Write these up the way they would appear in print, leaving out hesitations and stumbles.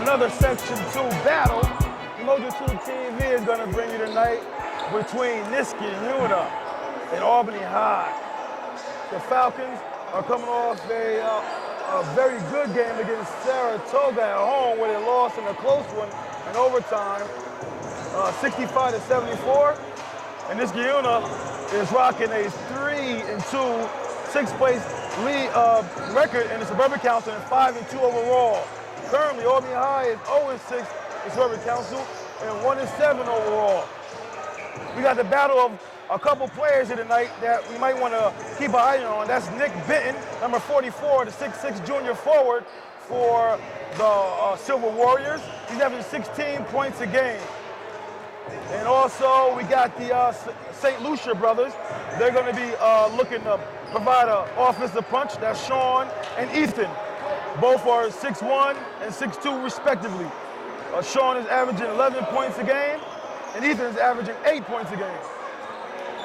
another Section 2 battle. Mojo 2 TV is going to bring you tonight between Niskayuna and Albany High. The Falcons are coming off a very good game against Saratoga at home, where they lost in a close one in overtime, 65-74. And Niskayuna is rocking a 3-2 sixth-place lead record in the Suburban Council and 5-2 overall. Currently, Albany High is 0-6 in Suburban Council and 1-7 overall. We got the battle of a couple players here tonight that we might want to keep an eye on. That's Nick Benton, number 44, the 6'6 junior forward for the Silver Warriors. He's having 16 points a game. And also, we got the St. Lucia brothers. They're going to be looking to provide an offensive punch. That's Sean and Ethan. Both are 6'1 and 6'2 respectively. Sean is averaging 11 points a game, and Ethan is averaging 8 points a game.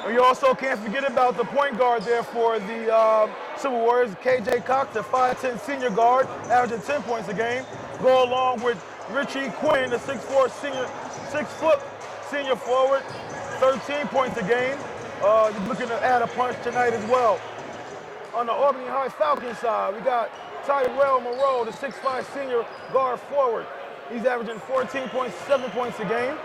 And you also can't forget about the point guard there for the Silver Warriors, KJ Cox, the 5'10 senior guard, averaging 10 points a game. Go along with Richie Quinn, the 6'4 6-foot senior forward, 13 points a game. You're looking to add a punch tonight as well. On the Albany High Falcons side, we got Tye-Rell, the 6'5 senior guard forward. He's averaging 14.7 points a game.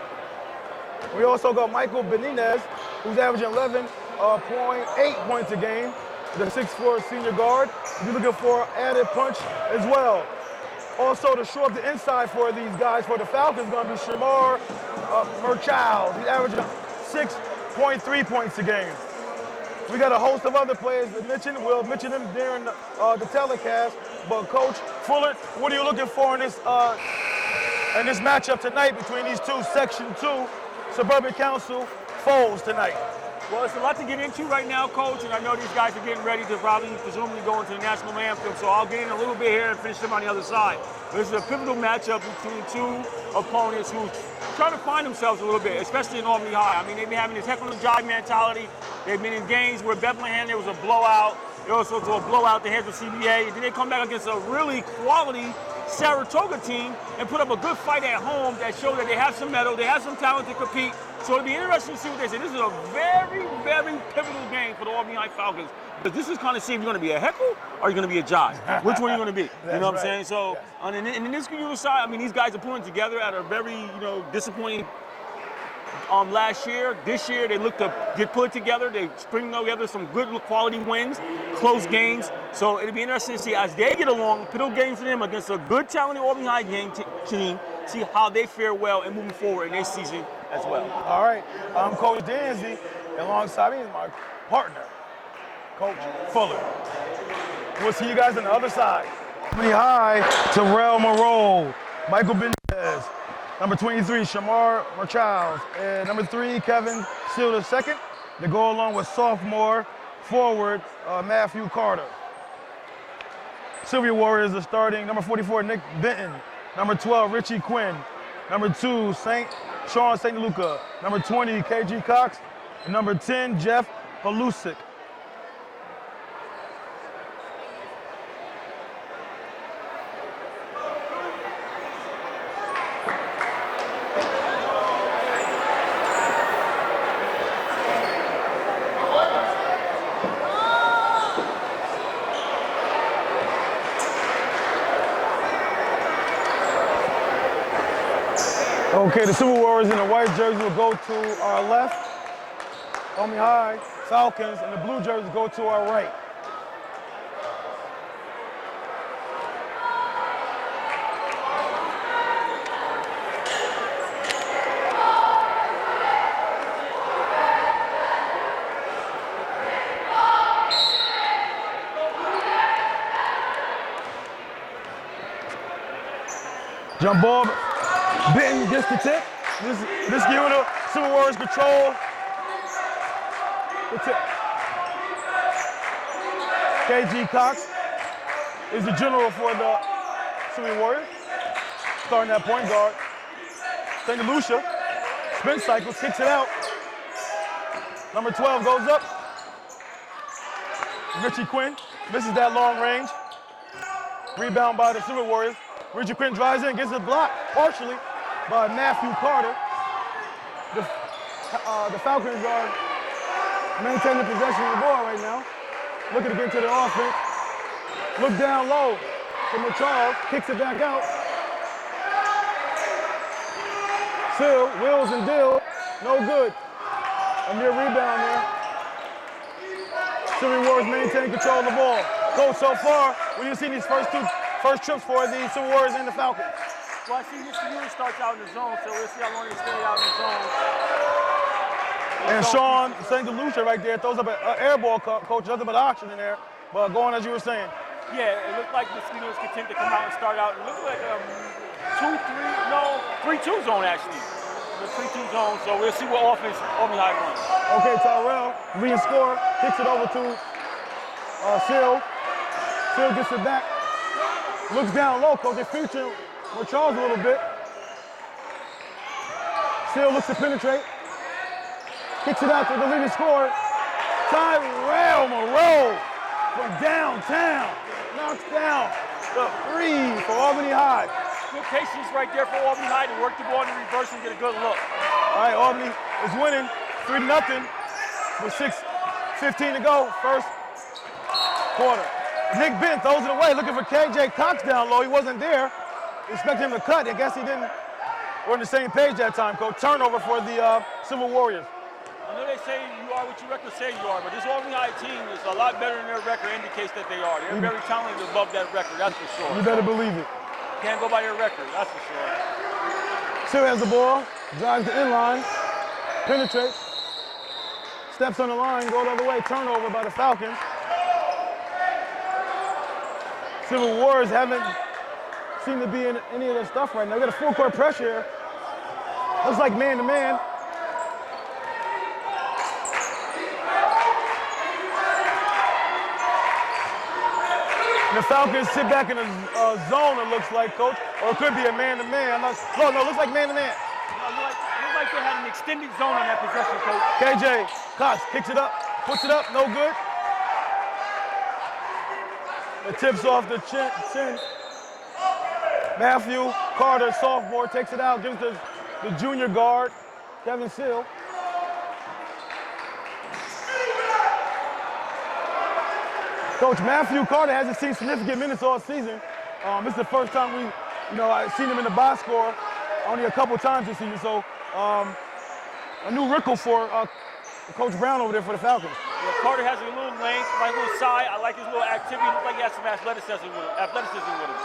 We also got Alamo-Benitez, who's averaging 11.8 points a game, the 6'4 senior guard. You're looking for added punch as well. Also, to show up the inside for these guys for the Falcons is going to be Shamar Merchild. He's averaging 6.3 points a game. We got a host of other players to mention. We'll mention them during the telecast. But Coach Fuller, what are you looking for in this matchup tonight between these two Section 2 Suburban Council foes tonight? Well, it's a lot to get into right now, Coach, and I know these guys are getting ready to presumably go into the national anthem, so I'll get in a little bit here and finish them on the other side. This is a pivotal matchup between two opponents who trying to find themselves a little bit, especially in Albany High. I mean, they've been having this heck of a jive mentality. They've been in games where Bethlehem, there was a blowout. There was also a blowout at the hands of CBA, and then they come back against a really quality Saratoga team and put up a good fight at home that showed that they have some mettle, they have some talent to compete. So it'll be interesting to see what they say. This is a very, very pivotal game for the Albany High Falcons. But this is kind of see if you're going to be a heckle or you're going to be a jive. Which one are you going to be? You know what I'm saying? So on the Niskayuna side, I mean, these guys are pulling together at a very, disappointing last year. This year, they look to get put together. They string together some good quality wins, close games. So it'll be interesting to see as they get along, pivotal games for them against a good, talented Albany High team, see how they fare well and moving forward in their season as well. All right, I'm Coach Danzy, and alongside me is my partner, Coach Fuller. We'll see you guys on the other side. Albany High, Tye-Rell, Alamo-Benitez. Number 23, Shamar Merchild. And number 3, Kevin Steele II. They go along with sophomore forward Matthew Carter. Silver Warriors are starting number 44, Nick Benton. Number 12, Richie Quinn. Number 2, Sean St. Luca. Number 20, KG Cox. And number 10, Jeff Halusik. Okay, the Silver Warriors in the white jersey will go to our left. Albany High Falcons and the blue jerseys go to our right. Jump ball. Benton gets the tip. Niskayuna Silver Warriors control the tip. KG Cox is the general for the Silver Warriors, starting that point guard. St. Lucia, spin cycle, kicks it out. Number 12 goes up. Richie Quinn misses that long range. Rebound by the Silver Warriors. Richie Quinn drives in, gets a block partially by Matthew Carter. The Falcons are maintaining possession of the ball right now. Looking to get to the offense. Look down low from Charles, kicks it back out. Still, Wills and Dill, no good. A near rebound there. Silver Warriors maintain control of the ball. Coach, so far, what do you see these first trips for the Silver Warriors and the Falcons? Well, I see Niskayuna starts out in the zone, so we'll see how long they stay out in the zone. And Sean St. Lucia right there throws up an air ball, Coach, nothing but option in there. But going as you were saying. Yeah, it looked like Niskayuna was content to come out and start out. It looked like 3-2 zone actually. The 3-2 zone, so we'll see what offense Albany High runs. Okay, Tye-Rell, leading scorer, kicks it over to Seal. Seal gets it back. Looks down low, Coach. They're featuring Charles a little bit. Seal looks to penetrate. Kicks it out to the leading scorer. Tye-Rell Moreau from downtown. Knocks down the 3 for Albany High. Good patience right there for Albany High to work the ball in the reverse and get a good look. All right, Albany is winning 3-0 with 6:15 to go, first quarter. Nick Bent throws it away, looking for KJ Cox down low. He wasn't there. Expect him to cut. I guess he didn't. We're on the same page that time, Coach. Turnover for the Silver Warriors. I know they say you are what your record say you are, but this Albany High team is a lot better than their record indicates that they are. They're very talented above that record, that's for sure. You better believe it. Can't go by your record, that's for sure. Still has the ball, drives the inline, penetrates, steps on the line, go the other way, turnover by the Falcons. Silver Warriors haven't seemed to be in any of their stuff right now. They got a full court pressure here. Looks like man-to-man. The Falcons sit back in a zone, it looks like, Coach, or it could be a man-to-man. No, it looks like man-to-man. It looks like they had an extended zone on that possession, Coach. KJ Cox kicks it up, puts it up, no good. It tips off the chin. Matthew Carter, sophomore, takes it out, gives the junior guard, Kevin Seal. Coach, Matthew Carter hasn't seen significant minutes all season. This is the first time I've seen him in the box score only a couple times this season. So a new wrinkle for Coach Brown over there for the Falcons. Yeah, Carter has a little length, like a little side. I like his little activity. Looks like he has some athleticism with him.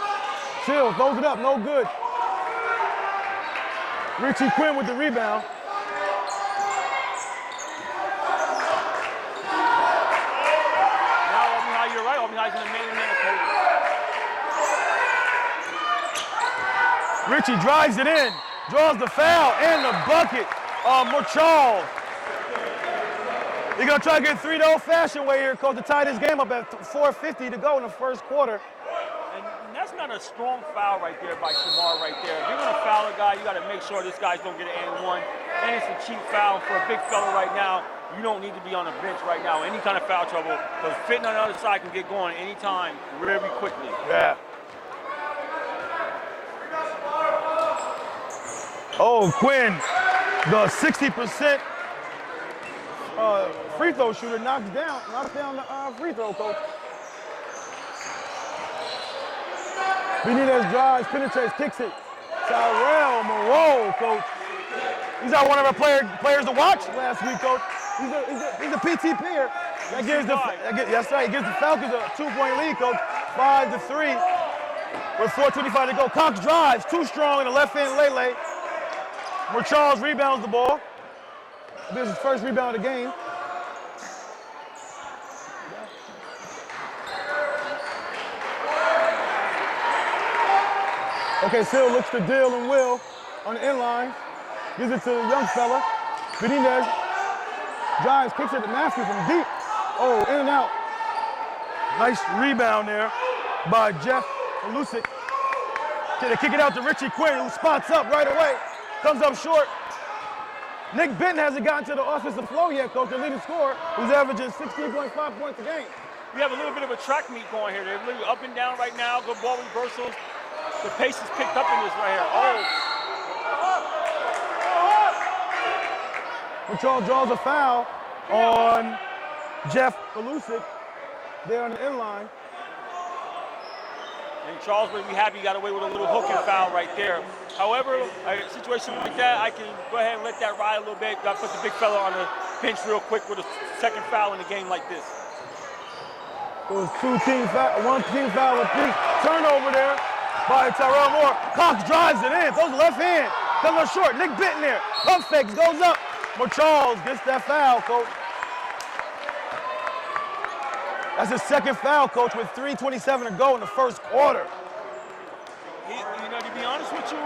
Chill, throws it up, no good. Richie Quinn with the rebound. You're right, Albany High's in the man-to-man approach. Richie drives it in, draws the foul and the bucket. Charles. You're gonna try to get 3 the old-fashioned way here, Coach, to tie this game up at 4:50 to go in the first quarter. And that's not a strong foul right there by Shamar right there. If you're gonna foul a guy, you gotta make sure this guys don't get an and-one. And it's a cheap foul for a big fella right now. You don't need to be on the bench right now. Any kind of foul trouble, because fitting on the other side can get going anytime, very quickly. Yeah. Oh, Quinn, the 60% free throw shooter, knocks down the free throw, Coach. Benitez drives, penetrates, kicks it. Tye-Rell Moreau, Coach. He's not one of our players to watch last week, Coach. He's a PT player. That gives the Falcons a 2-point lead, Coach. 5-3 with 4:25 to go. Cox drives, too strong in the left-hand lay. Where Charles rebounds the ball. This is his first rebound of the game. Okay, Seal looks to Dill and Will on the inline. Gives it to the young fella. Benitez drives, kicks it to Matthew from deep. Oh, in and out. Nice rebound there by Jeff Lusick. They kick it out to Richie Quinn, who spots up right away. Comes up short. Nick Benton hasn't gotten to the offensive flow yet, Coach, the leading scorer, who's averaging 16.5 points a game. We have a little bit of a track meet going here. They're really up and down right now, good ball reversals. The pace is picked up in this right here. Oh. Charles draws a foul on Jeff Galusic there on the inline. And Charles would be happy he got away with a little hooking foul right there. However, a situation like that, I can go ahead and let that ride a little bit. Got to put the big fella on the bench real quick with a second foul in a game like this. It was one team foul apiece. Turnover there by Tye-Rell Moore. Cox drives it in, throws the left hand. Comes up short, Nick Benton there. Pump fakes, goes up. But Charles gets that foul, coach. That's his second foul, coach, with 3:27 to go in the first quarter. To be honest with you,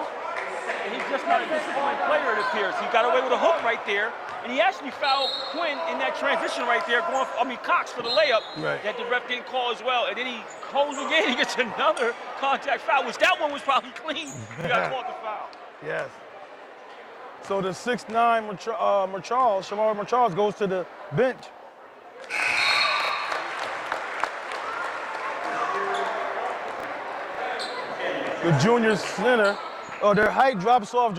he's just not a disciplined player, it appears. He got away with a hook right there, and he actually fouled Quinn in that transition right there, Cox for the layup that the ref didn't call as well. And then he holds again, he gets another contact foul, which that one was probably clean. He got caught the foul. Yes. So the 6'9" Shamar Marcharles goes to the bench. The junior center, their height drops off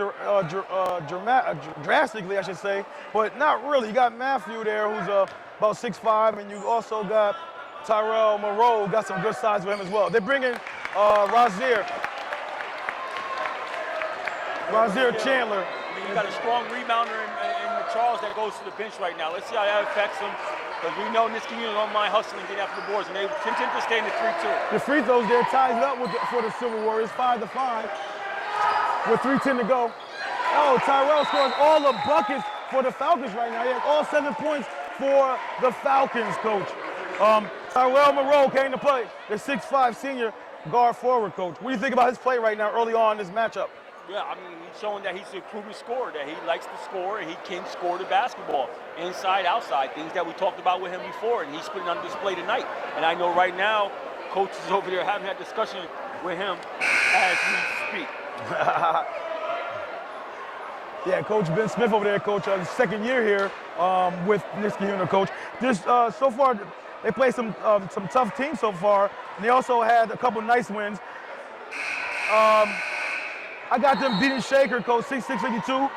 drastically, I should say, but not really. You got Matthew there, who's about 6'5", and you also got Tye-Rell Moreau, got some good size with him as well. They bring in Razir Chandler. You got a strong rebounder in Charles that goes to the bench right now. Let's see how that affects him. Because we know Niskayuna don't mind hustling, getting after the boards, and they continue to stay in the 3-2. The free throws there ties it up for the Silver Warriors, 5-5, with 3:10 to go. Oh, Tye-Rell scores all the buckets for the Falcons right now. He has all 7 points for the Falcons, coach. Tye-Rell Moreau came to play, the 6'5" senior guard forward, coach. What do you think about his play right now early on in this matchup? Yeah, I mean, he's showing that he's a proven scorer, that he likes to score and he can score the basketball, inside, outside, things that we talked about with him before, and he's putting on display tonight. And I know right now, coach is over there having that discussion with him as we speak. Yeah, Coach Ben Smith over there, coach, second year here with Niskayuna, coach. Just so far, they played some tough teams so far, and they also had a couple nice wins. I got them beating Shaker, coach, 66-52,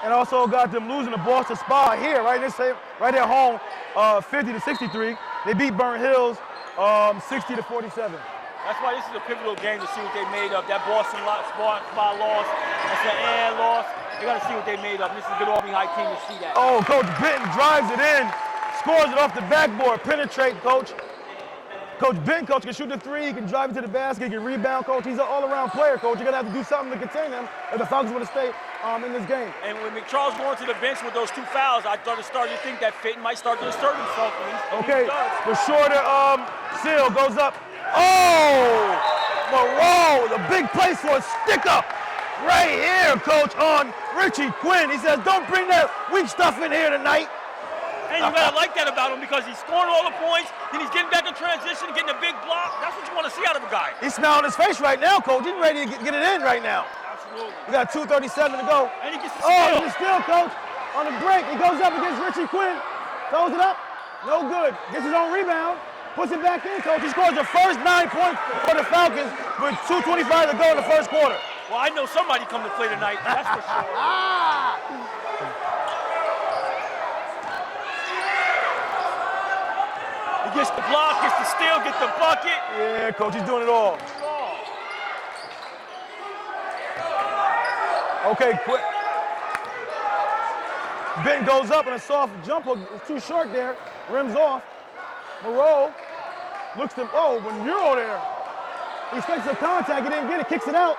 and also got them losing to Boston Spa here, right at home, 50-63. They beat Burn Hills, 60-47. That's why this is a pivotal game to see what they made of. That Boston Spa loss, that's an loss. They got to see what they made of. This is a good Albany High team to see that. Oh, Coach Benton drives it in, scores it off the backboard, penetrate, coach. Coach Ben, coach, can shoot the three, he can drive it to the basket, he can rebound, coach. He's an all-around player, coach. You're going to have to do something to contain him if the Falcons want to stay in this game. And when McCharles going to the bench with those 2 fouls, I started to think that Fitton might start to assert himself. Okay, the shorter Seal goes up. Oh, Moreau, the big play for a stick-up right here, coach, on Richie Quinn. He says, don't bring that weak stuff in here tonight. And you gotta like that about him because he's scoring all the points, then he's getting back in transition, getting a big block. That's what you want to see out of a guy. He's smiling on his face right now, coach. He's ready to get it in right now. Absolutely. We got 2:37 to go. And he gets the steal. Oh, the steal, coach. On the break, he goes up against Richie Quinn. Throws it up. No good. Gets his own rebound. Puts it back in, coach. He scores the first 9 points for the Falcons with 2:25 to go in the first quarter. Well, I know somebody come to play tonight. That's for sure. He gets the block, gets the steal, gets the bucket. Yeah, coach, he's doing it all. Okay, quick. Ben goes up and a soft jumper. It's too short there. Rims off. Moreau looks to, when Euro there. He expects some contact, he didn't get it, kicks it out.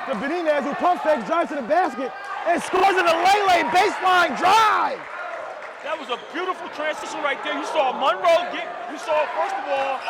To Benitez, who pump fakes, drives to the basket, and scores in a lay baseline drive. That was a beautiful transition right there. You saw Monroe first of all,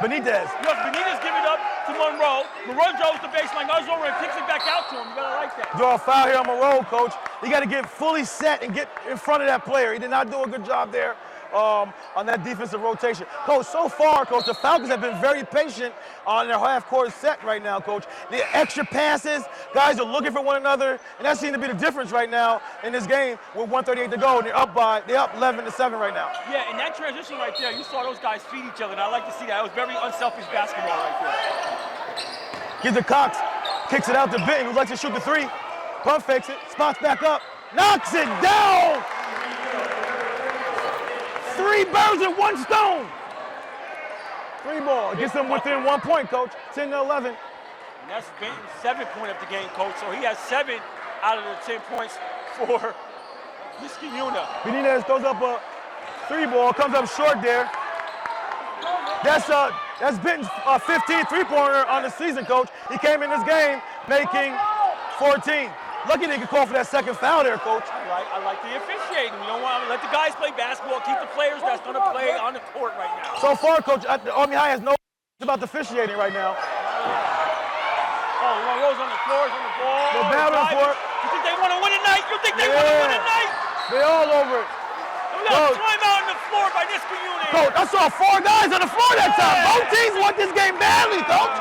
Benitez. Benitez give it up to Monroe. Monroe draws the baseline, goes over and kicks it back out to him. You gotta like that. Draw a foul here on Monroe, coach. You gotta get fully set and get in front of that player. He did not do a good job there on that defensive rotation. Coach, so far, coach, the Falcons have been very patient on their half-court set right now, coach. The extra passes, guys are looking for one another, and that seems to be the difference right now in this game with 1:38 to go, and they're up 11-7 right now. Yeah, and that transition right there, you saw those guys feed each other, and I like to see that. It was very unselfish basketball right there. Gives to Cox. Kicks it out to Benton, who likes to shoot the three. Pump fakes it. Spots back up. Knocks it down. 3 birds with 1 stone. 3 ball. Gets them within 1 point, coach. 10-11. And that's Benton's 7th point of the game, coach. So he has 7 out of the 10 points for Niskayuna. Benitez throws up a 3 ball, comes up short there. That's Benton's 15th 3-pointer on the season, coach. He came in this game making 14. Lucky they could call for that second foul there, coach. I like the officiating. You don't want to let the guys play basketball, keep the players that's going to play on the court right now. So far, coach, Albany High has no about the officiating right now. Oh, Rose on the floor, on the ball. They're battling for it. You think they want to win tonight? You think they want to win tonight? They're all over it. Timeout on the floor by Niskayuna. Coach, I saw 4 guys on the floor that time. Both teams want this game badly, coach.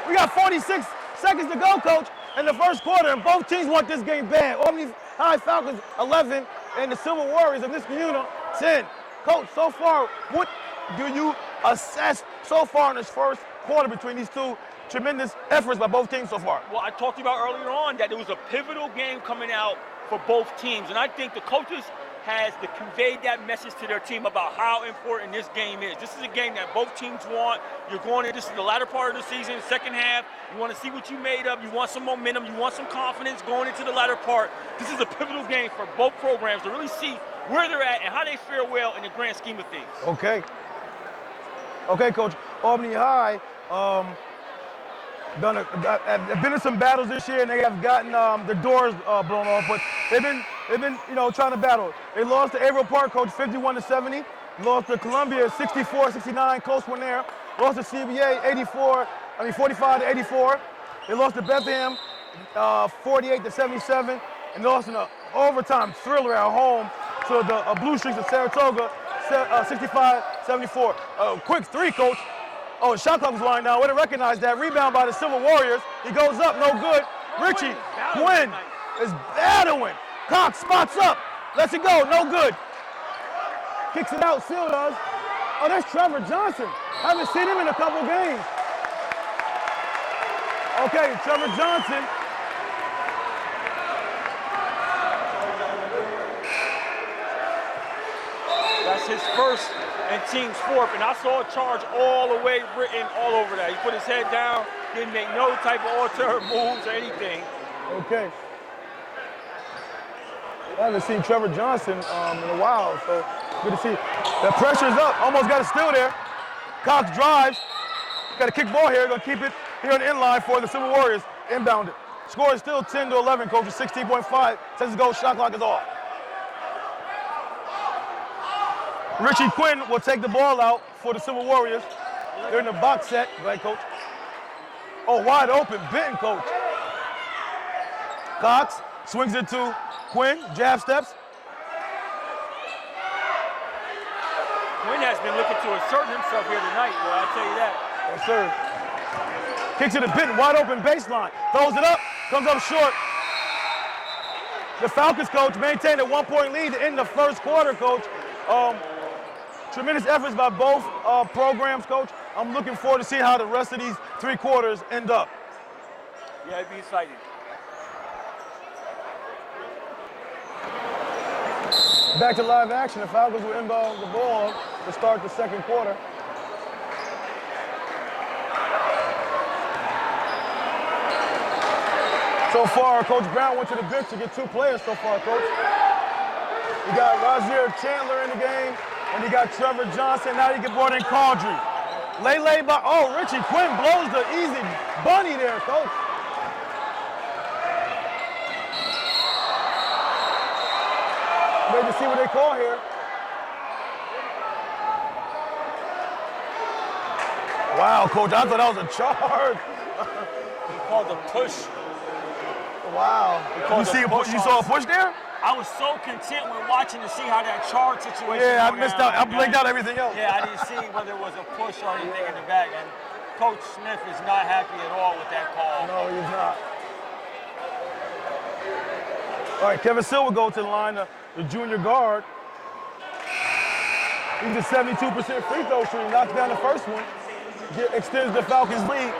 We got 46 seconds to go, coach, in the first quarter, and both teams want this game bad. Albany High Falcons 11 and the Silver Warriors of Niskayuna 10. Coach, so far, what do you assess so far in this first quarter between these two tremendous efforts by both teams so far? Well, I talked about earlier on that it was a pivotal game coming out for both teams, and I think the coaches has conveyed that message to their team about how important this game is. This is a game that both teams want. You're going in, this is the latter part of the season, second half. You want to see what you made of. You want some momentum. You want some confidence going into the latter part. This is a pivotal game for both programs to really see where they're at and how they fare well in the grand scheme of things. Okay. Okay, Coach. Albany High have been in some battles this year, and they have gotten the doors blown off, but they've been trying to battle. They lost to Tye-Rell Park, coach, 51-70. Lost to Columbia, 64-69, close one there. Lost to CBA, 45-84. They lost to Bethlehem, 48-77, and lost in an overtime thriller at home to the Blue Streaks of Saratoga, 65-74. Quick 3, coach. Oh, shot clock was winding down. Way to recognize that. Rebound by the Silver Warriors. He goes up, no good. Richie Quinn is battling. Cox spots up. Lets it go, no good. Kicks it out, Seal does. Oh, that's Trevor Johnson. Haven't seen him in a couple games. Okay, Trevor Johnson. That's his first and team's 4th, and I saw a charge all the way written all over that. He put his head down, didn't make no type of alter moves or anything. Okay. I haven't seen Trevor Johnson in a while, so good to see. The pressure's up, almost got a steal there. Cox drives, got a kick ball here, gonna keep it here on the inline for the Silver Warriors, inbound it. Score is still 10-11, coach, with 16.5, seconds to go, shot clock is off. Richie Quinn will take the ball out for the Silver Warriors. They're in the box set, right, coach? Oh, wide open, Benton, coach. Cox swings it to Quinn, jab steps. Quinn has been looking to assert himself here tonight, boy, I'll tell you that. Yes, sir. Kicks it to Benton, wide open baseline. Throws it up, comes up short. The Falcons, coach, maintained a 1-point lead in the first quarter, coach. Tremendous efforts by both programs, coach. I'm looking forward to seeing how the rest of these 3 quarters end up. Yeah, it'd be exciting. Back to live action. The Falcons will inbound the ball to start the second quarter. So far, Coach Brown went to the bench to get 2 players so far, coach. You got Razier Chandler in the game, and you got Trevor Johnson. Now you get brought in Caudry. Lay by, oh, Richie Quinn blows the easy bunny there, coach. Wait to see what they call here. Wow, coach, I thought that was a charge. He called a push. Wow. You saw a push there? I was so content with watching to see how that charge situation Yeah, I missed out. I blinked out everything else. Yeah, I didn't see whether it was a push or anything in the back. And Coach Smith is not happy at all with that call. No, he's not. All right, Kevin Silver goes to the line, the junior guard. He's a 72% free throw shooting, knocks down the first one. Extends the Falcons' lead.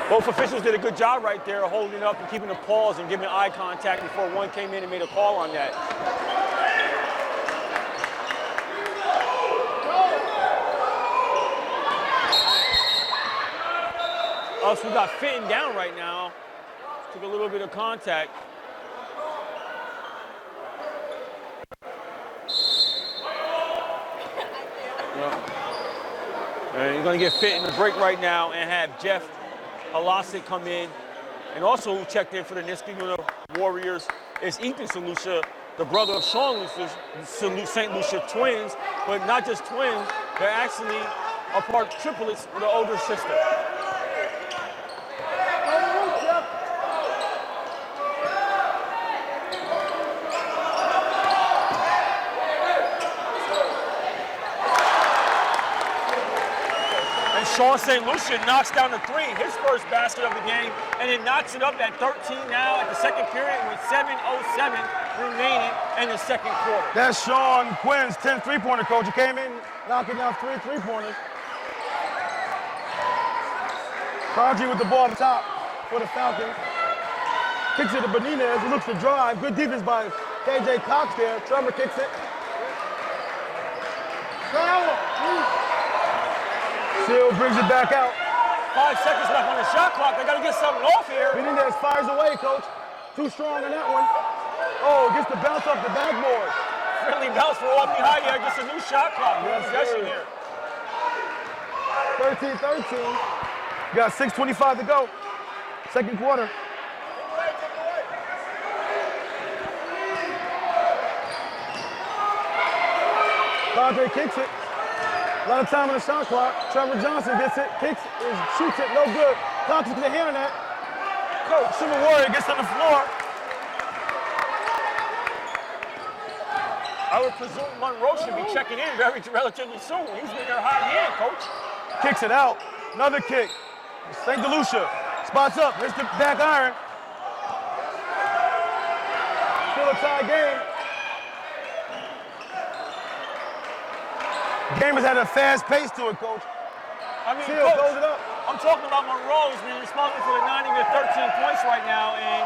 Both officials did a good job right there, holding up and keeping the pause and giving eye contact before one came in and made a call on that. Us, we got Fitton down right now. Took a little bit of contact. And you're going to get Fitton a break right now and have Jeff Halasic come in. And also who checked in for the Niskayuna Warriors is Ethan Salucia, the brother of Sean St. Lucia twins, but not just twins, they're actually a part triplets with an older sister. Sean St. Lucia knocks down the three, his first basket of the game, and it knocks it up at 13 now at the second period with 7:07 remaining in the second quarter. That's Sean Quinn's 10th three-pointer, coach. He came in knocking down 3 three-pointers. Prodigy with the ball up top for the Falcons. Kicks it to Benitez, who looks to drive. Good defense by KJ Cox there. Trevor kicks it. Seal brings it back out. 5 seconds left on the shot clock. They got to get something off here. Benitez fires away, coach. Too strong on that one. Oh, gets the bounce off the backboard. Friendly bounce for Albany High here. Gets a new shot clock. Yes, Possession here. 13-13. Got 6:25 to go. Second quarter. Padre kicks it. A lot of time on the shot clock. Trevor Johnson gets it, kicks, shoots it, no good. Cox gets the hand on that. Coach, Silver Warrior gets on the floor. I would presume Monroe should be checking in relatively soon. He's been there hot hand, coach. Kicks it out. Another kick. St. Lucia spots up, hits the back iron. Still a tie game. Game has had a fast pace to it, coach. I mean, Seal, coach, close it up. I'm talking about Monroe. He's been responsible for the 9 of 13 points right now, and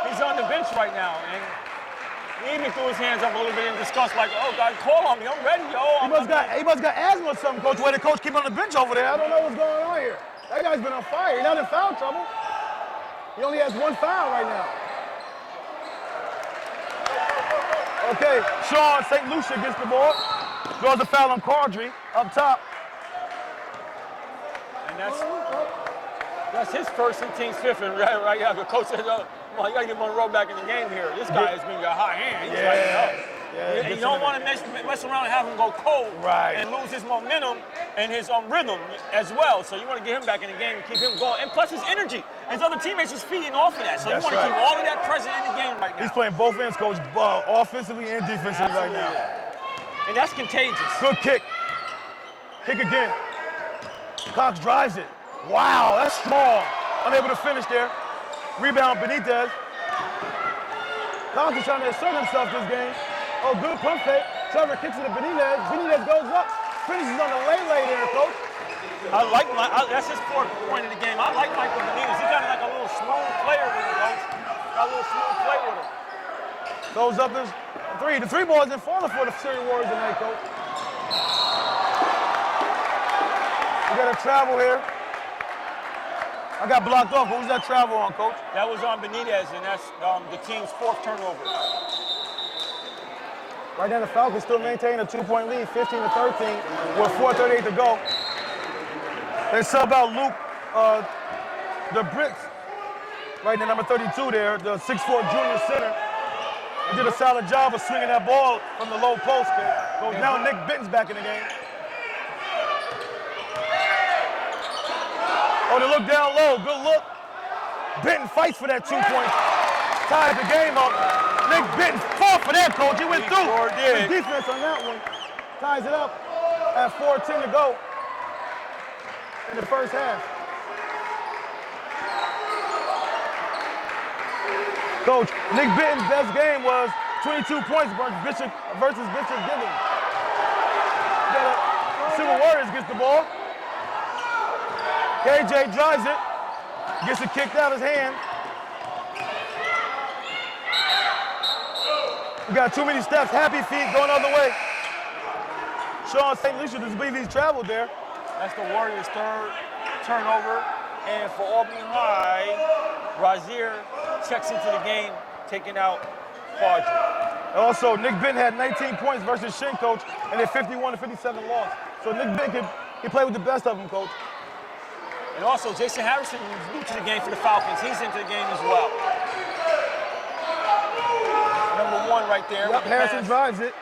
he's on the bench right now. And he even threw his hands up a little bit in disgust, like, oh, God, call on me. I'm ready, yo. He must got asthma or something, coach. Where the coach keep on the bench over there. I don't know what's going on here. That guy's been on fire. He's not in foul trouble. He only has 1 foul right now. Okay, Sean St. Lucia gets the ball. Draws a foul on Cordry up top. And that's his first and team's fifth. And right now, the coach says, oh, well, you got to get Monroe back in the game here. This guy has been a hot hand. He's lighting up. You don't want to mess around and have him go cold and lose his momentum and his rhythm as well. So you want to get him back in the game and keep him going. And plus his energy. His other teammates is feeding off of that. So you want to keep all of that present in the game right now. He's playing both ends, coach, offensively and defensively right now. And that's contagious. Good kick. Kick again. Cox drives it. Wow, that's strong. Unable to finish there. Rebound, Benitez. Cox is trying to assert himself this game. Oh, good pump fake. Trevor kicks it to Benitez. Benitez goes up. Finishes on the lay there, coach. That's his fourth point in the game. I like Michael Benitez. He got like a little smooth player with him, coach. Got a little smooth play with him. Goes up his three. The three ball isn't falling for the Silver Warriors tonight, coach. We got a travel here. I got blocked off. What was that travel on, coach? That was on Benitez, and that's the team's fourth turnover. Right now, the Falcons still maintain a 2-point lead, 15-13, with 4:38 to go. They sub out Luke, the Brits, right now, number 32 there, the 6'4" junior center. He did a solid job of swinging that ball from the low post. So now Nick Benton's back in the game. Oh, they look down low. Good look. Benton fights for that 2 points. Ties the game up. Nick Benton fought for that, coach. He went through. Sure did. The defense on that one. Ties it up at 4:10 to go in the first half. Coach, Nick Benton's best game was 22 points versus Bishop Gibbons. Silver Warriors gets the ball. KJ drives it. Gets it kicked out of his hand. We got too many steps. Happy feet going the other way. Sean St. Lucia doesn't believe he's traveled there. That's the Warriors' third turnover. And for Albany High, Razier checks into the game, taking out Quadri. Also, Nick Benton had 19 points versus Shin, coach, and a 51-57 loss. So Nick Benton can play with the best of them, coach. And also, Jason Harrison, who's new to the game for the Falcons, he's into the game as well. Number 1 right there. Yep, Harrison drives it.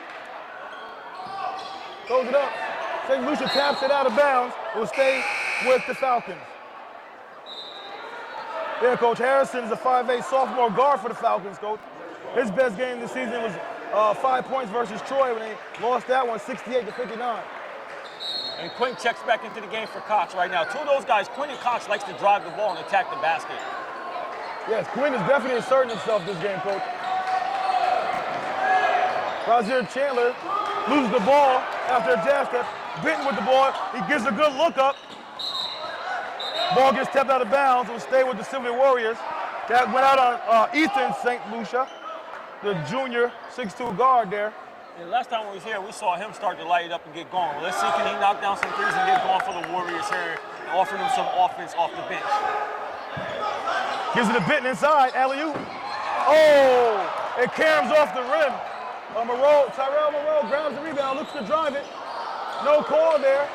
Throws it up. St. Lucia taps it out of bounds. It will stay with the Falcons. Yeah, Coach, Harrison is a 5'8" sophomore guard for the Falcons, coach. His best game this season was 5 points versus Troy when they lost that one 68-59. And Quinn checks back into the game for Cox right now. Two of those guys, Quinn and Cox, likes to drive the ball and attack the basket. Yes, Quinn is definitely asserting himself this game, coach. Razier Chandler loses the ball after a jab step. Benton with the ball. He gives a good look up. Ball gets tapped out of bounds. It will stay with the Silver Warriors. That went out on Ethan St. Lucia, the junior 6'2" guard there. And last time we was here, we saw him start to light it up and get going. Well, let's see, can he knock down some threes and get going for the Warriors here and offer them some offense off the bench. Gives it to Benton inside, alley-oop. Oh, it caroms off the rim. Tye-Rell Moreau grabs the rebound, looks to drive it. No call there.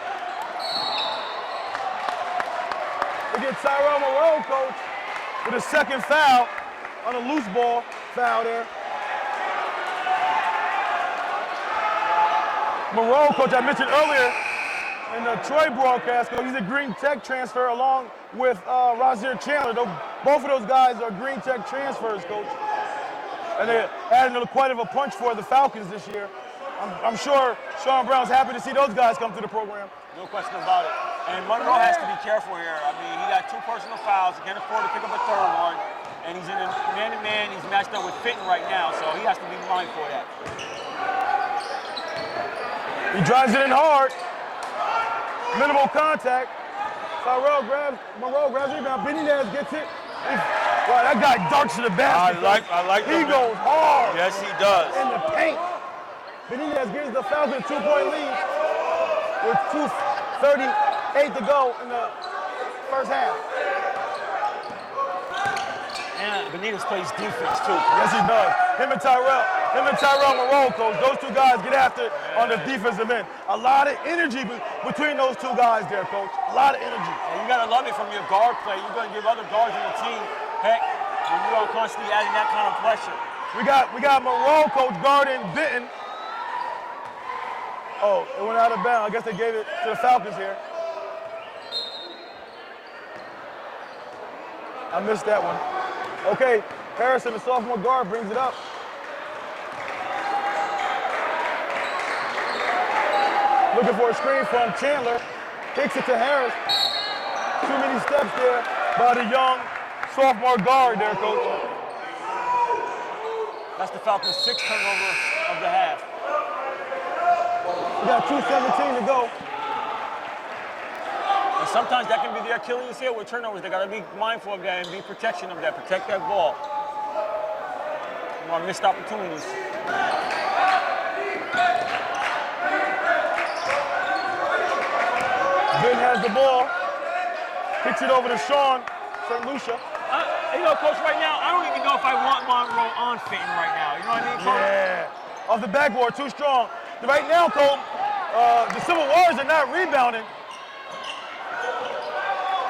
We get Tye-Rell Moreau, coach, with a second foul on a loose ball foul there. Moreau, coach, I mentioned earlier in the Troy broadcast, coach, he's a Green Tech transfer along with Razier Chandler. Both of those guys are Green Tech transfers, coach. And they're adding quite of a punch for the Falcons this year. I'm sure Sean Brown's happy to see those guys come through the program. No question about it. And Monroe has to be careful here. I mean, he got 2 personal fouls. He can't afford to pick up a third one. And he's in a man-to-man. He's matched up with Fenton right now, so he has to be mindful of that. He drives it in hard. Minimal contact. Tye-Rell Moreau grabs the rebound. Benitez gets it. Wow, that guy darts to the basket. I like He goes hard. Yes, he does. In the paint. Benitez gives the Falcons a 2-point lead with 2:38 to go in the first half. And Benitez plays defense too. Yes, he does. Him and Tye-Rell Moreau, coach, those two guys get after it on the defensive end. A lot of energy between those two guys there, coach. A lot of energy. And you gotta love it from your guard play. You're gonna give other guards on the team, heck, when you are constantly adding that kind of pressure. We got Moreau, coach, guarding Benton. Oh, it went out of bounds. I guess they gave it to the Falcons here. I missed that one. Okay, Harrison, the sophomore guard, brings it up. Looking for a screen from Chandler. Kicks it to Harris. Too many steps there by the young sophomore guard there, coach. That's the Falcons' 6th turnover of the half. We got 2:17 to go. And sometimes that can be their Achilles heel with turnovers. They got to be mindful of that and be protection of that. Protect that ball. More missed opportunities. Ben has the ball. Kicks it over to Sean St. Lucia. Coach, right now, I don't even know if I want Monroe on Fenton right now. You know what I mean, Coach? Yeah. Off the backboard, too strong. Right now, Coach, the Silver Warriors are not rebounding.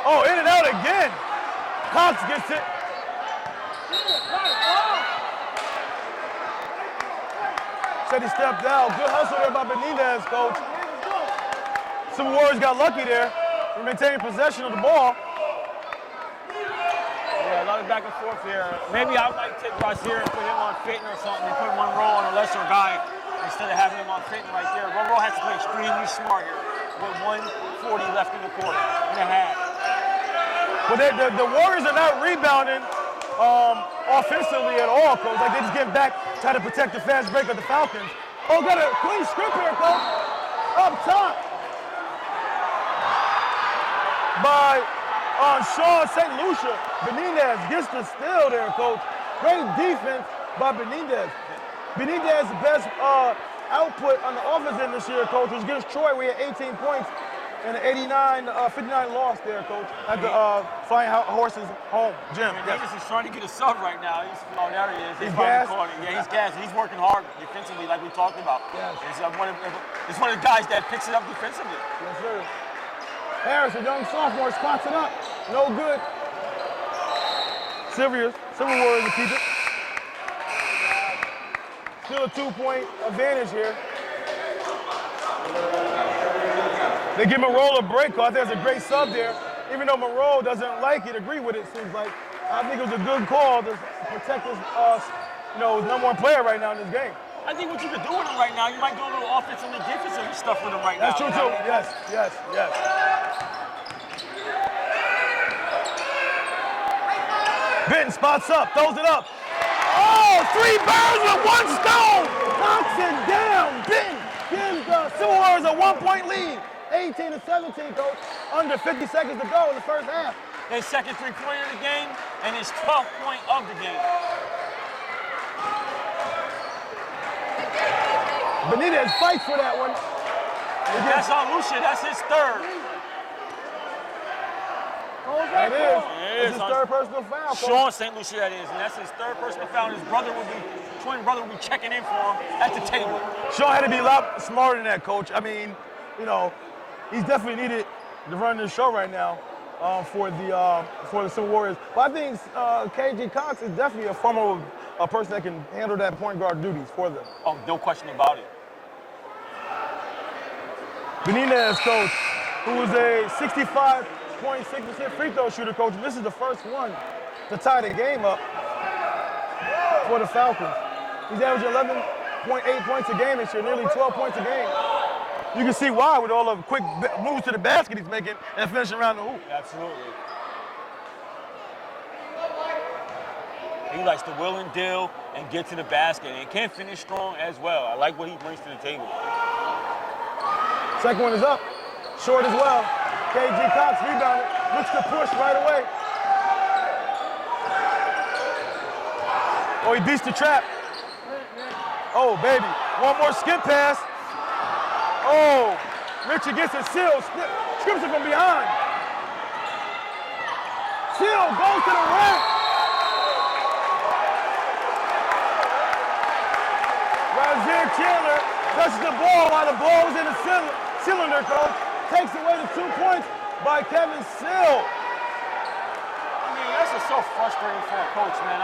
Oh, in and out again. Cox gets it. Said he stepped out. Good hustle there by Benitez, Coach. Silver Warriors got lucky there. They're maintaining possession of the ball. Yeah, a lot of back and forth here. Maybe I might take Razier and put him on Fenton or something and put Monroe on a lesser guy instead of having him on Fenton right there. Monroe has to play extremely smart here with 1:40 left in the quarter and a half. But the Warriors are not rebounding offensively at all, Coach. Like, they're just getting back, trying to protect the fast break of the Falcons. Oh, got a clean script here, Coach. Up top by on Sean St. Lucia. Benitez gets the steal there, Coach. Great defense by Benitez. Benitez's best output on the offense end this year, Coach, was against Troy. We had 18 points and an 59 loss there, Coach, at the Flying Horses home gym. Benitez is trying to get a sub right now. There he is. He's gassed? Yeah, he's gassed. He's working hard defensively, like we talked about. Yes. It's one of the guys that picks it up defensively. Yes, sir. Harris, a young sophomore, spots it up. No good. Silver Warriors will keep it. Still a 2-point advantage here. They give Monroe a break. I think that's a great sub there. Even though Monroe doesn't like it, agree with it, seems like. I think it was a good call to protect his, his number one player right now in this game. I think what you could do with him right now, you might do a little offensive and defensive stuff with him right That's now. That's true, too. Yes. Benton spots up, throws it up. Oh, 3 birds with 1 stone. Knocks it down. Benton gives the Silver Warriors a 1-point lead. 18-17, Coach. Under 50 seconds to go in the first half. His second three-pointer of the game and his 12th point of the game. Benitez fights for that one. That's on Lucia. That's his third. That is. It's his third personal foul. Sean St. Lucia, that is. And that's his third personal foul. His twin brother will be checking in for him at the table. Sean had to be a lot smarter than that, Coach. I mean, he's definitely needed to run this show right now for the Silver Warriors. But I think KG Cox is definitely a person that can handle that point guard duties for them. Oh, no question about it. Benitez, Coach, who was a 65.6% free throw shooter, Coach. This is the first one to tie the game up for the Falcons. He's averaging 11.8 points a game this year, nearly 12 points a game. You can see why with all the quick moves to the basket he's making and finishing around the hoop. Absolutely. He likes to will and deal and get to the basket and can finish strong as well. I like what he brings to the table. Second one is up, short as well. KG Cox rebounded, looks to push right away. Oh, he beats the trap. Oh, baby, one more skip pass. Oh, Richard gets a seal, skips it from behind. Seal goes to the rim. Razier Chandler touches the ball while the ball was in the cylinder, Coach. Takes away the 2 points by Kevin Seal. I mean, that's just so frustrating for a coach, man.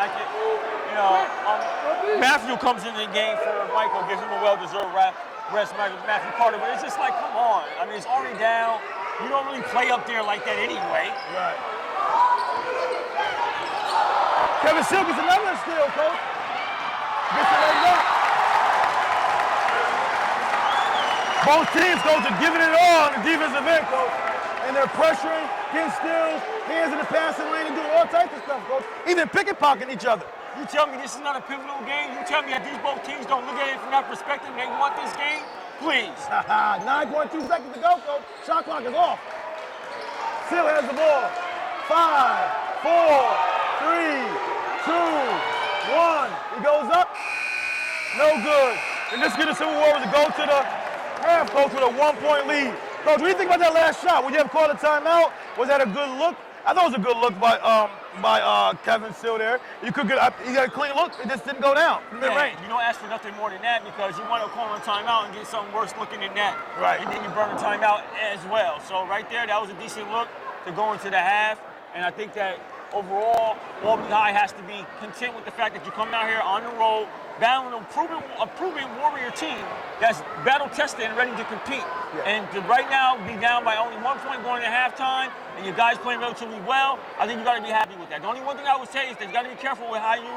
Matthew comes into the game for Michael, gives him a well-deserved rest, Matthew Carter, but it's just like, come on. I mean, it's already down. You don't really play up there like that anyway. Right. Kevin Seal gets another steal, Coach. Gets it laid up. Both teams, Coach, are giving it all on the defensive end, Coach. And they're pressuring, getting steals, hands in the passing lane, and doing all types of stuff, Coach. Even pick-and-pocketing each other. You tell me this is not a pivotal game? You tell me that these both teams don't look at it from that perspective and they want this game? Please. 9.2 seconds to go, Coach. Shot clock is off. Seal has the ball. 5, 4, 3, 2, 1. He goes up. No good. And this gives the Silver Warriors to go to the half, Coach, with a 1-point lead. Coach, what do you think about that last shot? Would you have called a timeout? Was that a good look? I thought it was a good look by Kevin Seal there. He got a clean look. It just didn't go down. Yeah, you don't ask for nothing more than that because you want to call a timeout and get something worse looking than that. Right. And then you burn a timeout as well. So right there, that was a decent look to go into the half. And I think that overall, Albany High has to be content with the fact that you come out here on the road, battling a proven Warrior team that's battle-tested and ready to compete. Yeah. And to right now be down by only 1 point going into halftime, and your guys playing relatively well, I think you got to be happy with that. The only one thing I would say is that you got to be careful with how your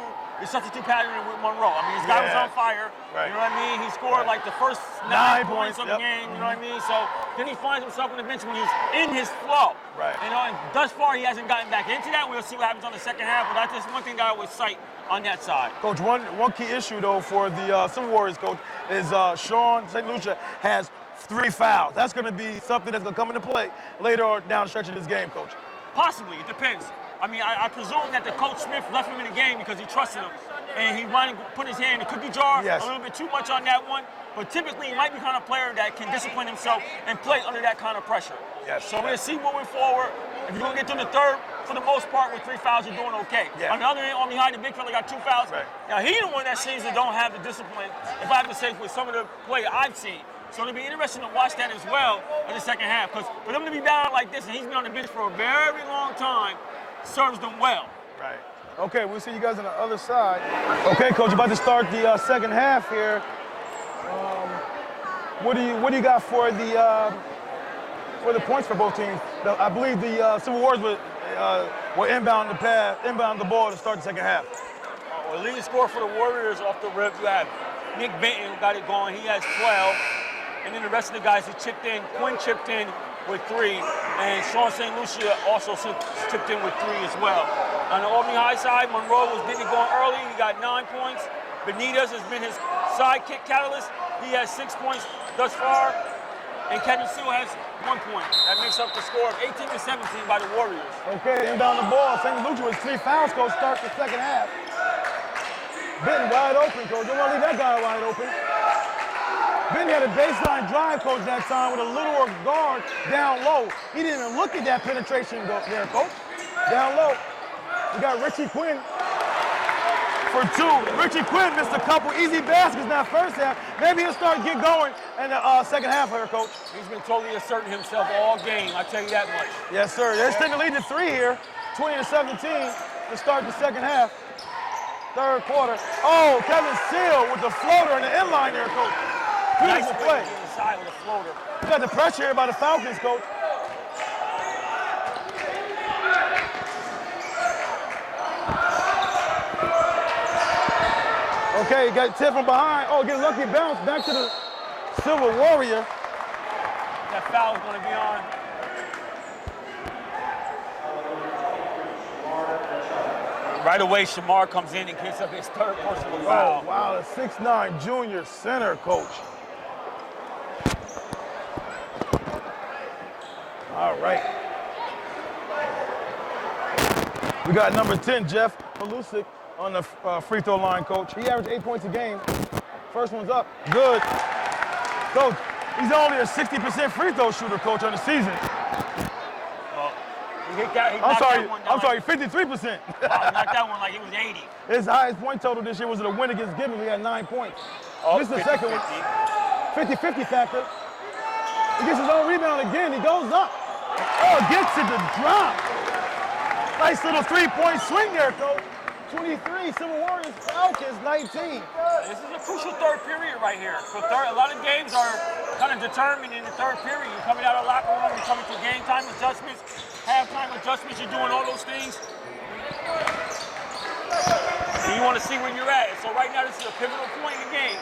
substitute pattern with Monroe. I mean, this guy was on fire. Right. You know what I mean? He scored like the first 9 points of the game. You know what I mean? So then he finds himself on the bench when he's in his flow. Right. You know, and thus far he hasn't gotten back into that. We'll see what happens on the second half, but that's just one thing that I would cite on that side. Coach, one key issue, though, for the Silver Warriors, Coach, is Sean St. Lucia has 3 fouls. That's going to be something that's going to come into play later on down the stretch of this game, Coach. Possibly, it depends. I mean, I presume that the coach Smith left him in the game because he trusted him, and he wanted to put his hand in the cookie jar a little bit too much on that one. But typically, he might be the kind of player that can discipline himself and play under that kind of pressure. Yes. So we're going to see moving forward. If you're going to get to the third, for the most part, with 3 fouls, you're doing okay. Yeah. On the other end, Albany High, the big fella got 2 fouls. Right. Now, he's the one that seems to don't have the discipline, if I have to say, with some of the play I've seen. So it'll be interesting to watch that as well in the second half. Because for them to be down like this, and he's been on the bench for a very long time, serves them well. Right. Okay, we'll see you guys on the other side. Okay, Coach, about to start the second half here. What do you got for the points for both teams? I believe the Silver Warriors were inbound the ball to start the second half. Well, leading scorer for the Warriors off the rip, you have Nick Benton, who got it going. He has 12. And then the rest of the guys who chipped in, Quinn chipped in with 3, and Sean St. Lucia also chipped in with 3 as well. On the Albany High side, Monroe was getting it going early. He got 9 points. Benitez has been his sidekick catalyst. He has 6 points thus far. And Kevin Seal has 1 point. That makes up the score of 18-17 by the Warriors. Okay, inbound the ball. St. Lucia with 3 fouls, Coach, starts the second half. Benton wide open, Coach. Don't want to leave that guy wide open. Benton had a baseline drive, Coach, that time with a littler guard down low. He didn't even look at that penetration there, Coach. Down low. We got Richie Quinn for 2. Richie Quinn missed a couple easy baskets in that first half. Maybe he'll start to get going in the second half here, Coach. He's been totally asserting himself all game, I tell you that much. Yes, sir. They're taking the lead to 3 here, 20-17 to start the second half. Third quarter. Oh, Kevin Seal with the floater in the inline there, Coach. Beautiful nice play. Inside with a floater. You got the pressure here by the Falcons, Coach. Okay, you got tip from behind. Oh, get a lucky bounce back to the Silver Warrior. That foul is going to be on. Right away, Shamar comes in and picks up his third personal foul. Oh, wow, the 6'9" junior center, Coach. All right. We got number 10, Jeff Malusik, on the free throw line, Coach. He averaged 8 points a game. First one's up. Good. Coach, he's only a 60% free throw shooter, Coach, on the season. I'm sorry, 53%. Wow, he knocked that one like it was 80. His highest point total this year was the win against Gibbons. He had 9 points. This is the second one. 50-50 factor. He gets his own rebound again. He goes up. Oh, gets it to drop. Nice little three-point swing there, Coach. 23, Silver Warriors, Falcons, 19. This is a crucial third period right here. A lot of games are kind of determined in the third period. You're coming out of the locker room, you're coming to game time adjustments, halftime adjustments, you're doing all those things. And you want to see where you're at. So right now, this is a pivotal point in the game.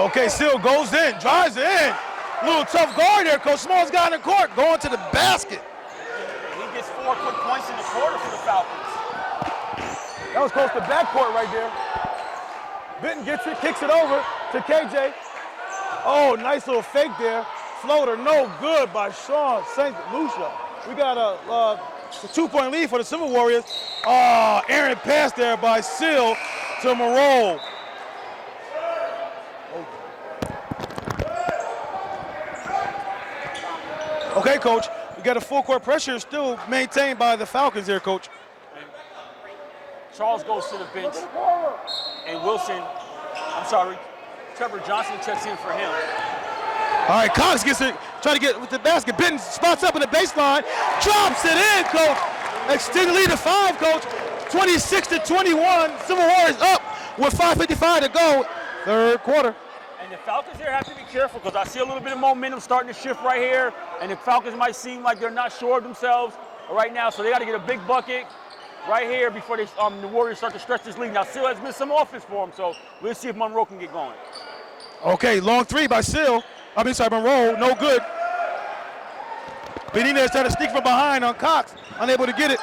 Okay, Seal goes in, drives it in. Little tough guard there, Coach. Small's guy in the court, going to the basket. He gets 4 quick points in the quarter for the Falcons. That was close to backcourt right there. Benton gets it, kicks it over to KJ. Oh, nice little fake there. Floater, no good by Sean St. Lucia. We got a 2-point lead for the Silver Warriors. Oh, errant pass there by Seal to Monroe. Okay, Coach, we got a full court pressure still maintained by the Falcons here, Coach. Charles goes to the bench, and Trevor Johnson checks in for him. All right, Cox gets it, trying to get with the basket. Benton spots up in the baseline, drops it in, Coach. Extend the lead to 5, Coach. 26-21, Silver Warriors up with 5:55 to go, third quarter. And the Falcons here have to be careful because I see a little bit of momentum starting to shift right here, and the Falcons might seem like they're not sure of themselves right now, so they got to get a big bucket right here before the Warriors start to stretch this lead. Now, Seal has been some offense for him, so we'll see if Monroe can get going. Okay, long three by Monroe, no good. Benitez trying to sneak from behind on Cox, unable to get it.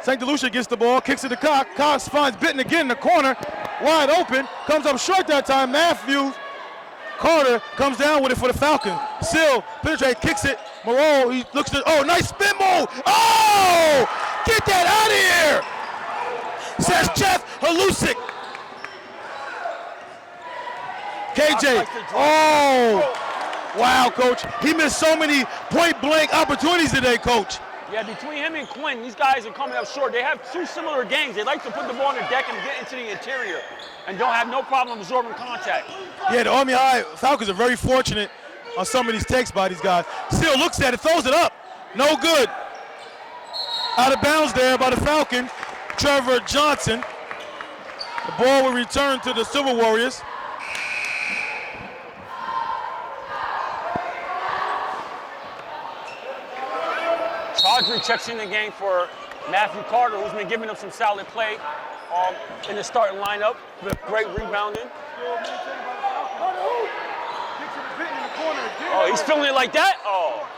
St. Lucia gets the ball, kicks it to Cox. Cox finds Benton again in the corner, wide open, comes up short that time. Matthews Carter comes down with it for the Falcons. Still, penetrate, kicks it. Moreau, he looks to, oh, nice spin move. Oh, get that out of here, says Jeff Halusik. KJ, oh, wow, Coach. He missed so many point-blank opportunities today, Coach. Yeah, between him and Quinn, these guys are coming up short. They have two similar games. They like to put the ball on the deck and get into the interior and don't have no problem absorbing contact. Yeah, the Albany High Falcons are very fortunate on some of these takes by these guys. Still looks at it, throws it up. No good. Out of bounds there by the Falcon, Trevor Johnson. The ball will return to the Silver Warriors. Chaudhry checks in the game for Matthew Carter, who's been giving them some solid play in the starting lineup with great rebounding. Oh, he's feeling it like that? Oh.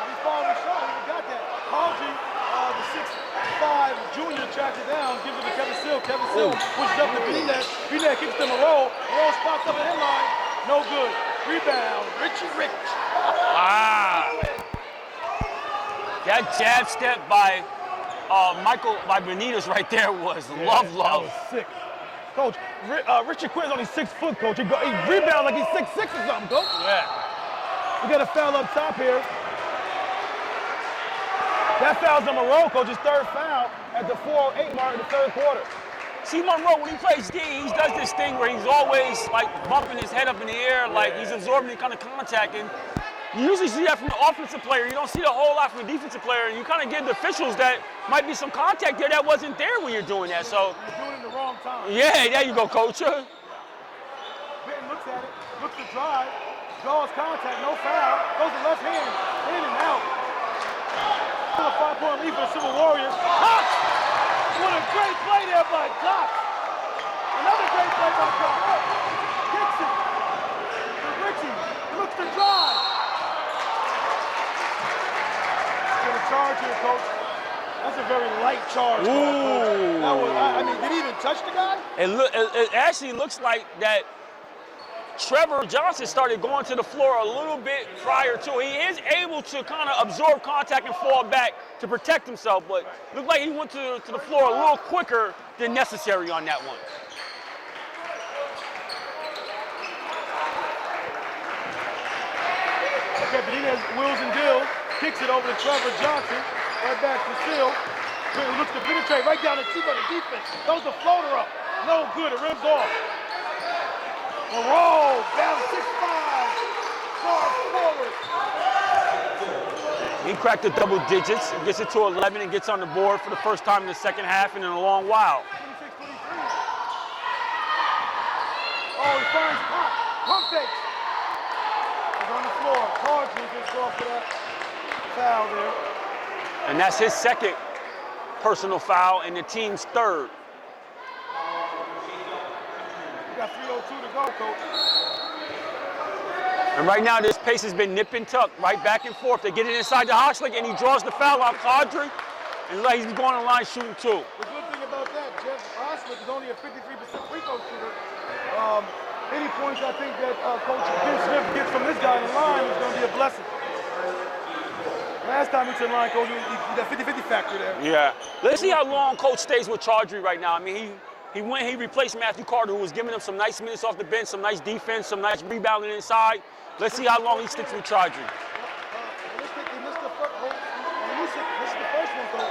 He's following the shot, he got that. Chaudhry, the 6'5" junior, tracks it down, gives it to Kevin Sill. Kevin Sill pushes up to Benitez. Benitez kicks them a roll. Roll spots up the headline. No good. Rebound. Richie Rich. Ah. That jab step by Benitez right there was love. That was sick. Coach, Richard Quinn's only 6 foot, Coach. He rebounds like he's 6'6" or something, Coach. Yeah. We got a foul up top here. That foul's on Monroe, Coach. His third foul at the 4:08 mark in the third quarter. See, Monroe, when he plays D, he does this thing where he's always like bumping his head up in the air, like he's absorbing any kind of contact. And you usually see that from the offensive player. You don't see the whole lot from the defensive player. And you kind of give the officials that might be some contact there that wasn't there when you're doing that. So you're doing it in the wrong time. Yeah, there you go, Coach. Benton looks at it, looks to drive, draws contact, no foul, goes to left hand, in and out. A 5-point lead for the Silver Warriors. Cox! What a great play there by Cox. Another great play by Cox. Kicks it to Richie. Looks to drive. Gonna charge here, Coach. That's a very light charge. Ooh. That was, I mean, did he even touch the guy? It actually looks like that Trevor Johnson started going to the floor a little bit prior to. He is able to kind of absorb contact and fall back to protect himself, but looked like he went to the floor a little quicker than necessary on that one. Okay, Benitez wheels and deals, kicks it over to Trevor Johnson, right back to Sill. Looks to penetrate right down the cheek of the defense. Throws the floater up. No good, it rims off. Moreau, down 6'5", far forward. He cracked the double digits, gets it to 11 and gets on the board for the first time in the second half and in a long while. 26-23. Oh, he finds Pop. Pump fakes. He's on the floor. Chaudhry gets off for that foul there. And that's his second personal foul and the team's third. Got 3:02 to go, Coach. And right now, this pace has been nip and tuck, right back and forth. They get it inside the Hochslick, and he draws the foul on Chaudhry, and he's going on the line shooting two. The good thing about that, Jeff Hochslick is only a 53% free throw shooter. Any points I think that Coach Ken Smith gets from this guy in the line is going to be a blessing. Last time he was in line, Coach, he got 50-50 factor there. Yeah. Let's see how long Coach stays with Chaudhry right now. I mean, he replaced Matthew Carter, who was giving him some nice minutes off the bench, some nice defense, some nice rebounding inside. Let's see how long he sticks with Chaudhry. He missed the first one, Coach.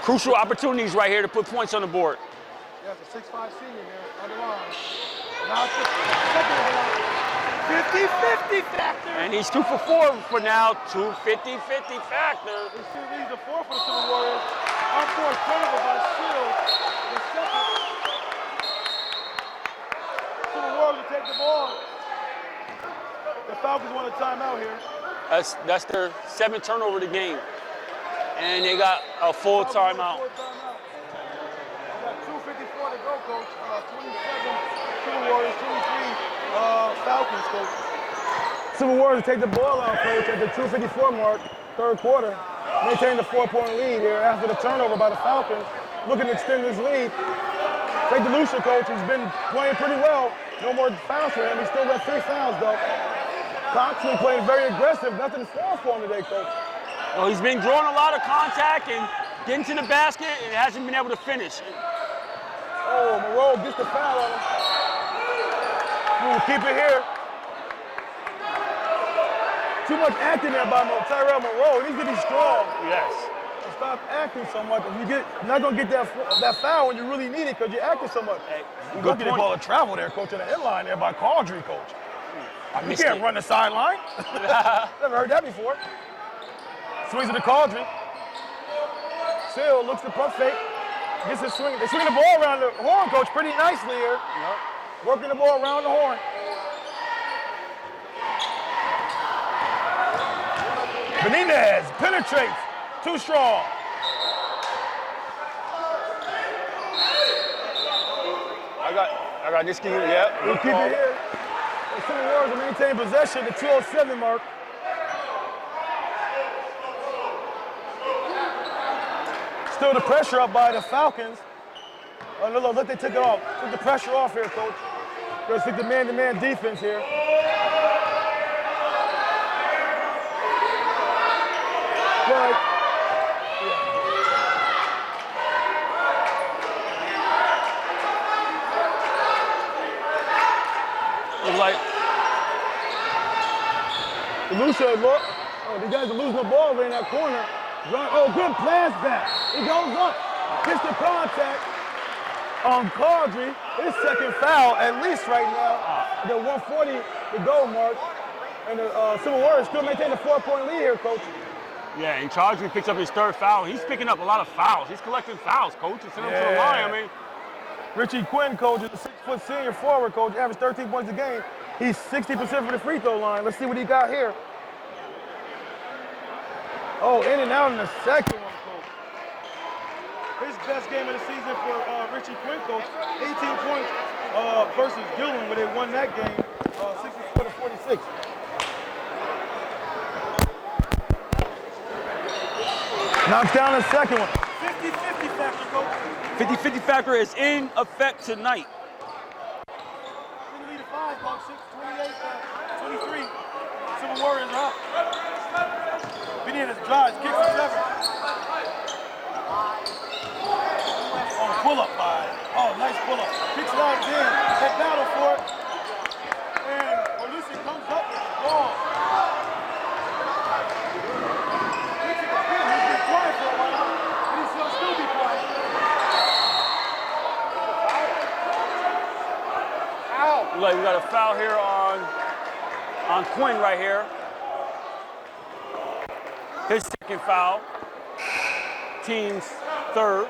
Crucial opportunities right here to put points on the board. Yeah, it's a 6'5" senior here, underline. Now it's the second one. 50-50 factor. And he's 2 for 4 for now, 2 50-50 factor. This series a 4 for the Silver Warriors. Unforced turnover by Sill. The second. Silver Warriors will take the ball. The Falcons want a timeout here. That's their 7th turnover of the game. And they got a full timeout. We got 2:54 to go, Coach. 27 Silver Warriors, 23 Falcons, Coach. Silver Warriors take the ball out, Coach, at the 2:54 mark, third quarter. Maintain the 4-point lead here after the turnover by the Falcons. Looking to extend this lead. Take DeLucia, coach. He's been playing pretty well. No more fouls for him. He still got 3 fouls, though. Constantly playing very aggressive. Nothing to fall for him today, coach. Well, he's been drawing a lot of contact and getting to the basket and hasn't been able to finish. Oh, Monroe gets the foul on him. We'll keep it here. Too much acting there by Tye-Rell Monroe. He needs to be strong. Yes. Stop acting so much. You're not going to get that foul when you really need it because you're acting so much. Hey, You're going to get the ball of travel there, coach, in the inline there by Caudry, coach. You can't run the sideline. Never heard that before. Swings to the Caudry. Still looks the pump fake. Gets his swing. They're swinging the ball around the horn, coach, pretty nicely here. Yep. Working the ball around the horn. Benitez penetrates. Too strong. I got Niskayuna, yeah. We'll keep it here. The Silver Warriors will maintain possession at the 2:07 mark. Still the pressure up by the Falcons. Oh, no, look, they took it off. Took the pressure off here, coach. Let's take the man-to-man defense here. But, Like DeLucia, look. Oh, these guys are losing the ball over in that corner. Oh, good pass back. He goes up. Gets the contact on Caudry. His second foul, at least right now. The 140 to go mark. And the Silver Warriors still maintain a 4-point lead here, coach. yeah, and Caudry picks up his 3rd foul. He's picking up a lot of fouls. He's collecting fouls, coach. He's sending them to the line. I mean, Richie Quinn, coach, is a 6-foot senior forward, coach, averaged 13 points a game. He's 60% from the free throw line. Let's see what he got here. Oh, in and out in the second one, coach. His best game of the season for Richie Quinn, coach. 18 points versus Gillen, where they won that game, 64-46. Knocks down the second one. 50-50 factor, coach. 50-50 factor is in effect tonight. In the lead of 5, coach. 28-23. Silver Warriors are up. Benitez drives, kicks and 7. Oh, pull-up by. Oh, nice pull-up. Kicks it out again. They battle for it. And Olusi comes up with the ball. Kicks it again. He's been quiet for a while. And he's going to still be quiet. Like we got a foul here on Quinn right here. His 2nd foul. Team's 3rd.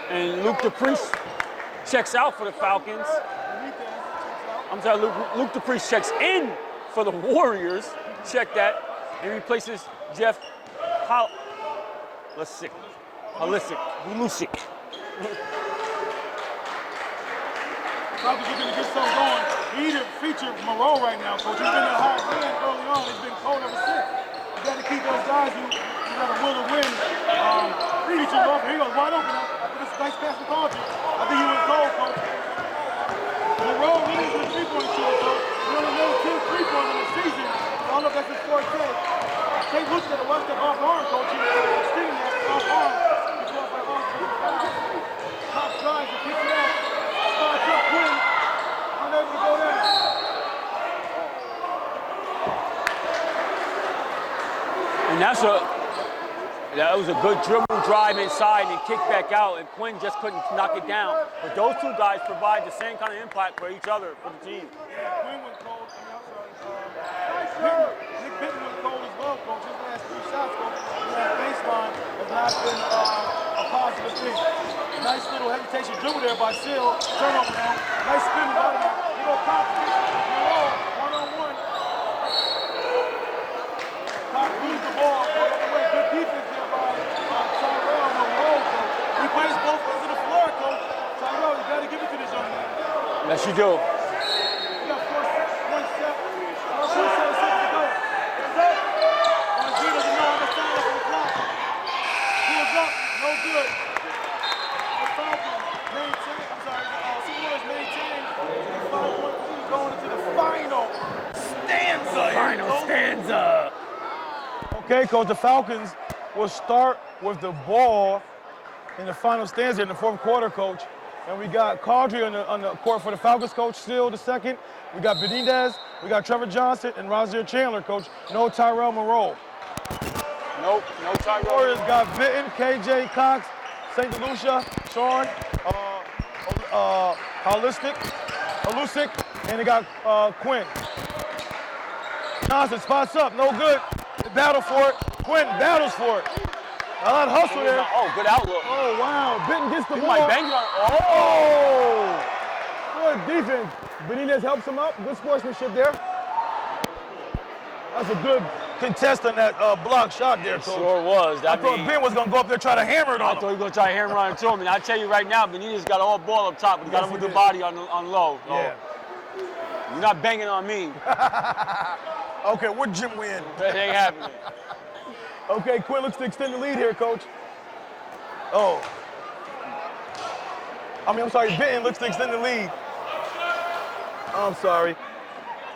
And Luke DePriest checks out for the Falcons. I'm sorry, Luke DePriest checks in for the Warriors. Check that. And replaces Jeff Halisic. Falcons are going to get something going. He need to feature Monroe right now, coach. He's been a hot man early on. He's been cold ever since. You got to keep those guys who got a will to win. Feature over. Here he goes, wide open. After this nice pass to Caudry. I think he was cold, coach. Monroe really is a 3-point shooter, coach. He only made 2 3-pointers in the season. I don't know if that's his forte. St. Luke's got to watch that off arm, coach. He's extending that off arm. He's off that arm. Top drives and kicks it out. Starts up, Quinn. Unable to go down. And that was a good dribble drive inside and kick back out, and Quinn just couldn't knock it down. But those 2 guys provide the same kind of impact for each other, for the team. Quinn was cold on the outside. Nick Benton was cold as well, coach. His last 3 shots, coach, that baseline has not been a positive thing. Nice little hesitation dribble there by Seal. Turnover now. Nice spin out of there. He goes Cox. One-on-one. Cox loses the ball. Good defense there by Tye-Rell on the road, coach. He plays both ends of the floor, coach. Tye-Rell, you got to give it to this young man. Yes, you do. We got 4 1 set. 4 7 6 to go. Okay, Coach, the Falcons will start with the ball in the final stanza in the fourth quarter, Coach. And we got Caudry on the court for the Falcons, Coach, still the second. We got Benitez, we got Trevor Johnson, and Rozier Chandler, Coach. No Tye-Rell Monroe. Nope, no Tye-Rell. Warriors got Vinton, KJ Cox, St. Lucia, Sean, Halusik, and they got Quinn. Johnson spots up, no good. They battle for it. Quinn battles for it. A lot of hustle there. Oh, good outlook. Oh, wow. Benton gets the ball. Might bang you on. Good defense. Benitez helps him up. Good sportsmanship there. That's a good contest on that block shot there, Coach. Sure was. I thought Ben was going to go up there and try to hammer it on him. I thought he was going to try to hammer on it to him. And I tell you right now, Benitez got all ball up top, but he got him with the body on low. So yeah. You're not banging on me. Okay, what gym we in? That ain't happening. Okay, Quinn looks to extend the lead here, Coach. Oh. I'm sorry, Benton looks to extend the lead. I'm sorry.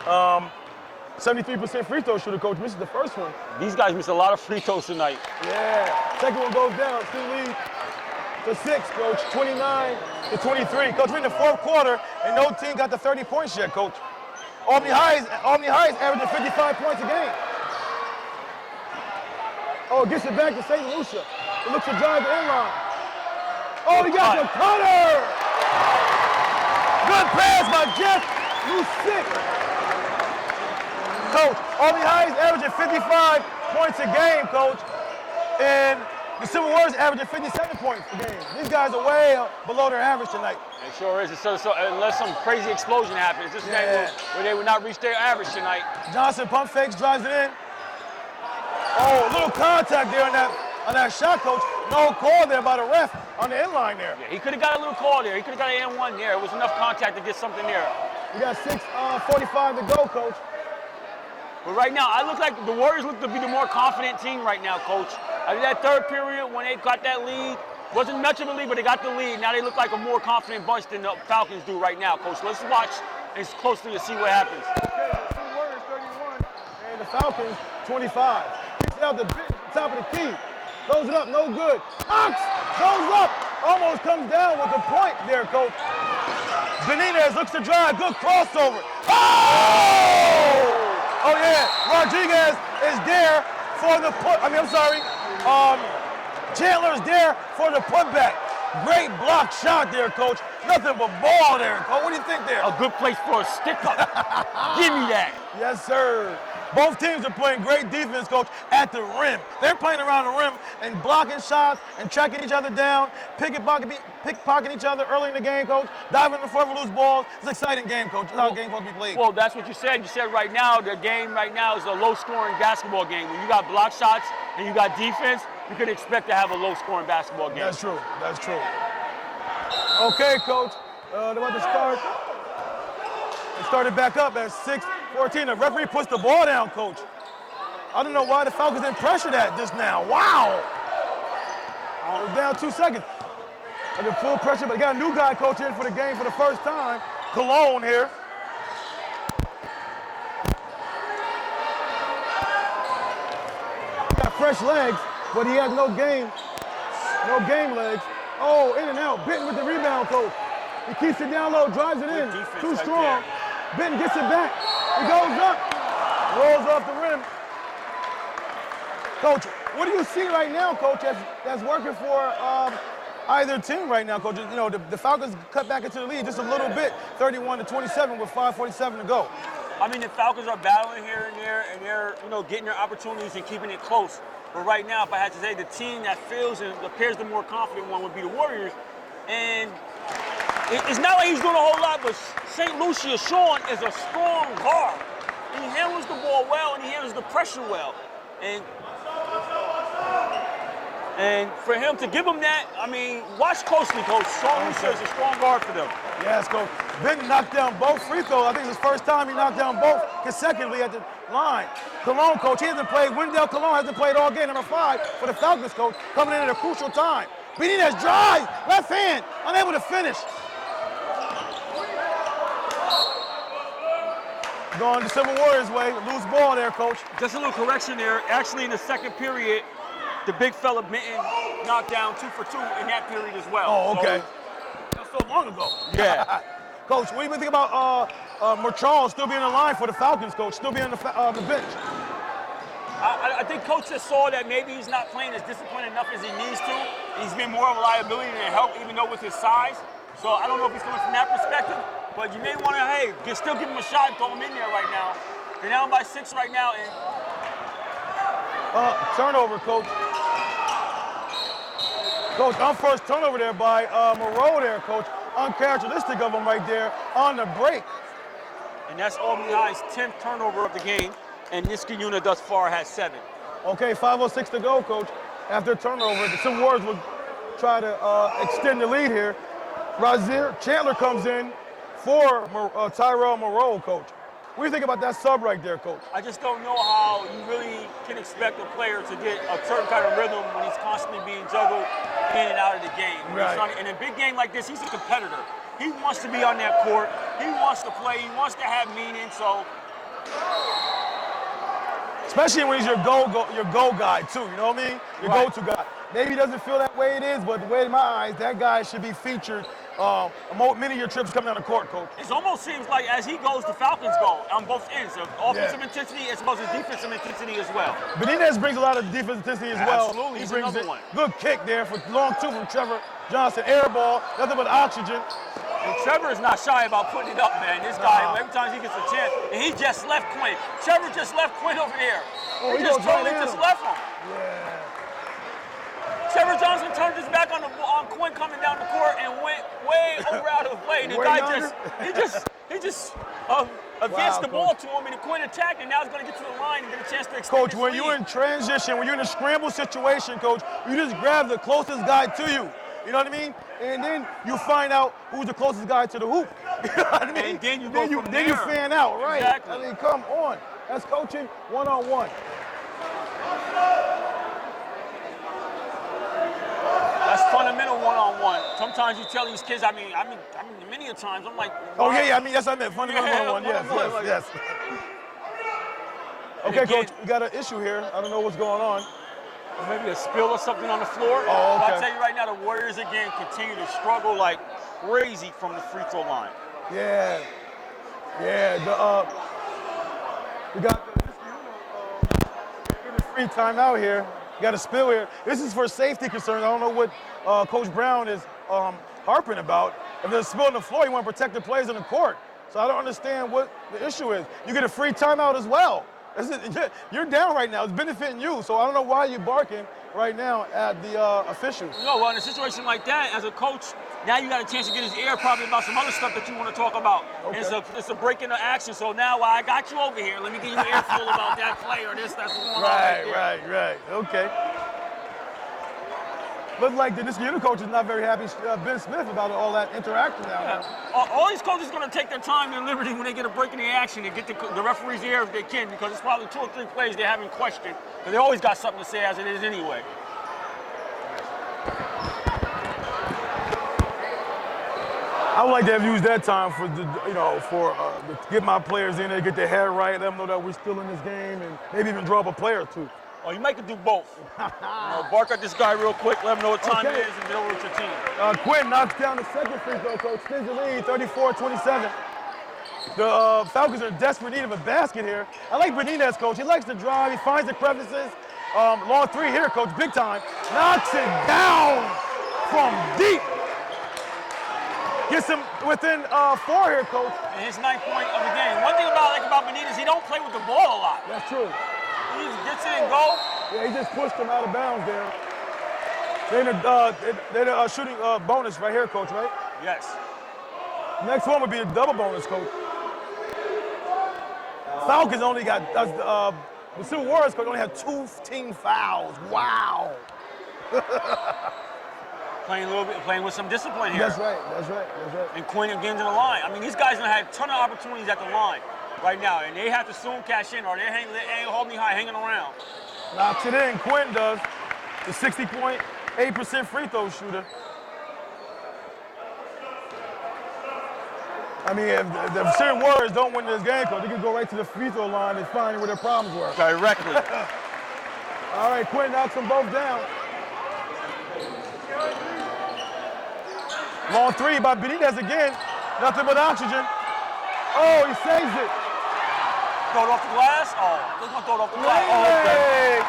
73% free throw shooter, Coach. Misses the first one. These guys missed a lot of free throws tonight. Yeah. Second one goes down. Still lead to 6, Coach. 29-23. Coach, we're in the fourth quarter, and no team got to 30 points yet, Coach. Albany High is averaging 55 points a game. Oh, gets it back to St. Lucia. It looks to drive the inline. Oh, he got the cutter! Good pass by Jeff Lucic. Coach, Albany High is averaging 55 points a game, Coach. And the Silver Warriors averaging 57 points a game. These guys are way below their average tonight. It sure is. So unless some crazy explosion happens, this game where they would not reach their average tonight. Johnson pump fakes, drives it in. Oh, a little contact there on that shot, Coach. No call there by the ref on the inline there. Yeah, he could have got a little call there. He could have got an N1 there. It was enough contact to get something there. We got 6:45 to go, Coach. But right now, I look like the Warriors look to be the more confident team right now, Coach. After that third period, when they got that lead, wasn't much of a lead, but they got the lead. Now they look like a more confident bunch than the Falcons do right now, Coach. Let's watch as closely to see what happens. Okay, the Warriors 31 and the Falcons 25. Kicks it out the top of the key. Throws it up, no good. Cox goes up, almost comes down with the point there, Coach. Benitez looks to drive, good crossover. Oh! Oh yeah, Rodriguez is there for the put. Chandler's there for the putback. Great block shot there, Coach. Nothing but ball there, Coach. What do you think there? A good place for a stick-up. Give me that. Yes, sir. Both teams are playing great defense, Coach, at the rim. They're playing around the rim and blocking shots and tracking each other down, pickpocketing each other early in the game, Coach, diving in the floor for loose balls. It's an exciting game, Coach. It's how a game supposed to be played. Well, that's what you said. You said right now, the game right now is a low-scoring basketball game. When you got block shots and you got defense, you can expect to have a low-scoring basketball game. That's true. That's true. Okay, Coach. They're about to start. They started back up at 6:14. The referee puts the ball down, Coach. I don't know why the Falcons didn't pressure that just now. Wow. We're down 2 seconds. Under full pressure, but they got a new guy, Coach, in for the game for the first time. Cologne here. He got fresh legs, but he has no game legs. Oh, in and out. Benton with the rebound, Coach. He keeps it down low, drives it in. Too strong. Benton gets it back. He goes up, rolls off the rim. Coach, what do you see right now, Coach, that's working for either team right now, Coach? You know, the Falcons cut back into the lead just a little bit, 31-27 with 5:47 to go. I mean, the Falcons are battling here and there, and they're, getting their opportunities and keeping it close. But right now, if I had to say, the team that feels and appears the more confident one would be the Warriors. And it's not like he's doing a whole lot, but St. Lucia, Sean, is a strong guard. And he handles the ball well, and he handles the pressure well. And for him to give him that, I mean, watch closely, Coach. Sean Lucia is a strong guard for them. Yes, Coach. Benton knocked down both free throws. I think it's his first time he knocked down both consecutively at the line. Cologne, Coach, he hasn't played. Wendell Cologne hasn't played all game. Number 5 for the Falcons, Coach, coming in at a crucial time. Benitez drives, left hand, unable to finish. going the Silver Warriors way. Loose ball there, coach. Just a little correction there. Actually, in the second period, the big fella Minton knocked down 2 for 2 in that period as well. Oh, okay. So, that's so long ago. Yeah. Coach, what do you think about Charles still being in line for the Falcons, coach? Still being on the bench? I think coach just saw that maybe he's not playing as disciplined enough as he needs to. He's been more of a liability than a help, even though with his size. So I don't know if he's coming from that perspective, but you may want to, hey, still give him a shot and throw him in there right now. They're down by 6 right now. And turnover, coach. Coach, first turnover there by Moreau there, coach. Uncharacteristic of him right there on the break. And that's Albany High's 10th turnover of the game, and Niskayuna thus far has 7. Okay, 5:06 to go, coach. After turnover, the Silver Warriors will try to extend the lead here. Razir Chandler comes in for Tye-Rell Moreau, coach. What do you think about that sub right there, coach? I just don't know how you really can expect a player to get a certain kind of rhythm when he's constantly being juggled in and out of the game. Right. In a big game like this, he's a competitor. He wants to be on that court. He wants to play. He wants to have meaning. So, especially when he's your go guy too. You know what I mean? Your Right. go-to guy. Maybe he doesn't feel that way it is, but the way in my eyes, that guy should be featured. Many of your trips coming down the court, coach. it almost seems like as he goes, the Falcons go on both ends. Of offensive intensity as well as defensive intensity as well. Benitez brings a lot of defensive intensity as well. Absolutely, He he's brings another it. one. Good kick there for long two from Trevor Johnson. Air ball, nothing but oxygen. And Trevor is not shy about putting it up, man. This guy, every time he gets a chance, and he just left Quinn. Trevor just left Quinn over there. Oh, he he just goes right totally at just him. left him. Yeah. Trevor Johnson turned his back on Quinn coming down the court and went way over out of the play. And the Way guy younger? he just advanced the ball to him, and the Quinn attacked, and now he's going to get to the line and get a chance to extend Coach, his when lead. you're in transition, when you're in a scramble situation, coach, you just grab the closest guy to you. You know what I mean? And then you find out who's the closest guy to the hoop. You know what I mean? And then you go from Then you there. fan out, right? Exactly. I mean, come on. That's coaching one-on-one. That's fundamental one-on-one. Sometimes you tell these kids, I mean, many a times, I'm like, Oh, why? yeah, I mean, yes, I meant fundamental Yeah, one-on-one. Yes, one-on-one, yes, like- yes. Okay, again- coach, we got an issue here. I don't know what's going on. Maybe a spill or something on the floor. Oh, But okay. I'll tell you right now, the Warriors again continue to struggle like crazy from the free throw line. Yeah. Yeah, we got the free timeout here. We got a spill here. This is for safety concerns. I don't know what Coach Brown is harping about. If there's a spill on the floor, you want to protect the players on the court. So I don't understand what the issue is. You get a free timeout as well. You're down right now. It's benefiting you. So I don't know why you're barking right now at the officials. No, well, in a situation like that, as a coach, now you got a chance to get his ear probably about some other stuff that you want to talk about. Okay. It's a break in the action. So now I got you over here. Let me get you an earful about that play or this, that's what's going on right there. Right. Okay. Looks like the Niskayuna coach is not very happy, Ben Smith, about all that interaction down there. All these coaches are going to take their time and liberty when they get a break in the action and get the referee's ear if they can, because it's probably 2 or 3 plays they haven't questioned, but they always got something to say as it is anyway. I would like to have used that time for to get my players in there, get their head right, let them know that we're still in this game, and maybe even draw up a player or two. Or you might could do both. Bark at this guy real quick, let him know what time Okay. it is, and get over with your team. Quinn knocks down the second free throw, coach. Extends the lead, 34-27. The Falcons are in desperate need of a basket here. I like Benitez, coach. He likes to drive. He finds the crevices. Long three here, coach, big time. Knocks it down from deep. Gets him within 4 here, coach. And his 9th point of the game. One thing about Benitez, he don't play with the ball a lot. That's true. He just gets it and go. Yeah, he just pushed him out of bounds there. They're shooting bonus right here, coach, right? Yes. Next one would be a double bonus, coach. Falcons only got, the Silver Warriors coach only had 2 team fouls. Wow. Playing with some discipline here. That's right. And Quinn again to the line. I mean, these guys have had a ton of opportunities at the line right now, and they have to soon cash in, or they ain't Albany High hanging around. Knocks it in, Quinn does. The 60.8% free throw shooter. I mean, if the Silver Warriors don't win this game, Coach, they can go right to the free throw line and find where their problems were. Directly. All right, Quinn knocks them both down. Long three by Benitez again. Nothing but oxygen. Oh, he saves it. Throw it off the glass? Oh, they're going to throw it off the glass. Oh, okay.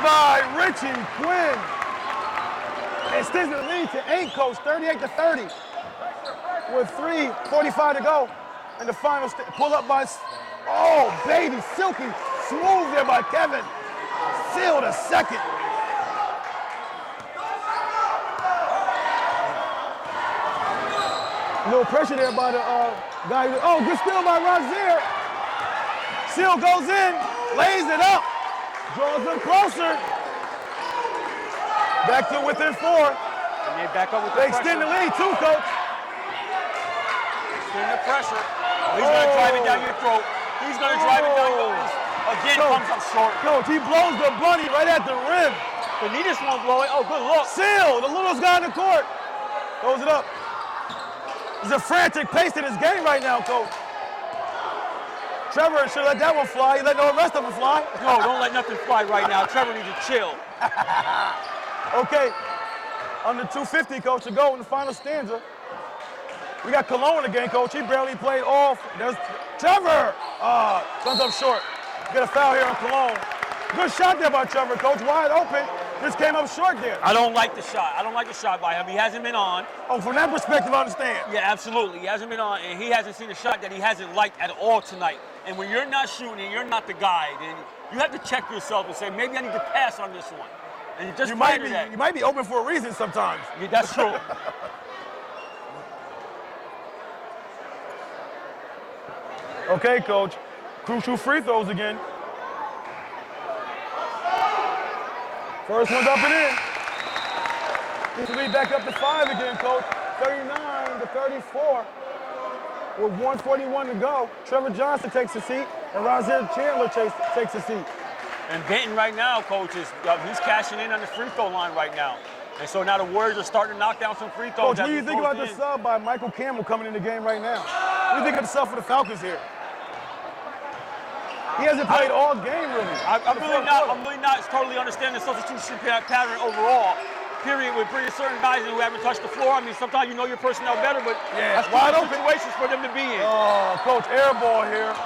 By Richie Quinn. Extends the lead to 8, Coach, 38-30. With 3:45 to go. And the final pull up by, oh, baby, silky. Smooth there by Kevin. Sealed a second. A little pressure there by the guy. Oh, good steal by Rozier. Seal goes in, lays it up, draws them closer. Back to within 4. And they back up with the They extend the lead too, Coach. Extend the pressure. Oh, he's going to drive it down your throat. He's going to drive it down your throat. Again, comes up short. Coach, he blows the bunny right at the rim. Benitez won't blow it. Oh, good look. Seal, the littlest guy in the court. Throws it up. There's a frantic pace in his game right now, Coach. Trevor should let that one fly. He let the rest of them fly. No, don't let nothing fly right now. Trevor needs to chill. Okay, under 2:50, Coach, to go in the final stanza. We got Cologne again, Coach. He barely played off. There's Trevor. Comes up short. Get a foul here on Cologne. Good shot there by Trevor, Coach. Wide open. Just came up short there. I don't like the shot. I don't like the shot by him. He hasn't been on. Oh, from that perspective, I understand. Yeah, absolutely. He hasn't been on, and he hasn't seen a shot that he hasn't liked at all tonight. And when you're not shooting and you're not the guy, then you have to check yourself and say, maybe I need to pass on this one. And you just You might be open for a reason sometimes. Yeah, that's true. Okay, Coach. Crucial free throws again. First one's up and in. This will be back up to 5 again, Coach. 39-34. With 1:41 to go. Trevor Johnson takes a seat, and Rozier Chandler takes a seat. And Benton right now, Coach, he's cashing in on the free throw line right now. And so now the Warriors are starting to knock down some free throws. Coach, what do you think about the sub by Michael Campbell coming in the game right now? What do you think of the sub for the Falcons here? He hasn't played all game, really. I'm really not totally understanding the substitution pattern overall. Period. With pretty certain guys who haven't touched the floor. I mean, sometimes you know your personnel better, but that's wide open situations for them to be in. Oh, Coach, air ball here.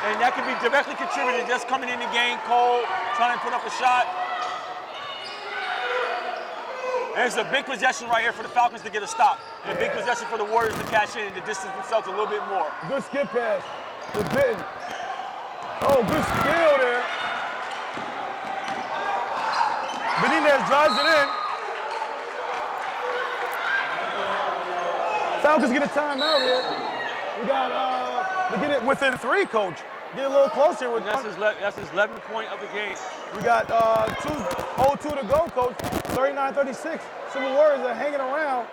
And that could be directly contributed just coming in the game cold, trying to put up a shot. And it's a big possession right here for the Falcons to get a stop. And a big possession for the Warriors to cash in and to distance themselves a little bit more. Good skip pass to Benton. Oh, good skill there. Benitez drives it in. Falcons get a timeout here. We got, we get it within 3, Coach. Get a little closer with That's his 11th point of the game. We got 2:02 to go, Coach. 39-36. Silver Warriors are hanging around.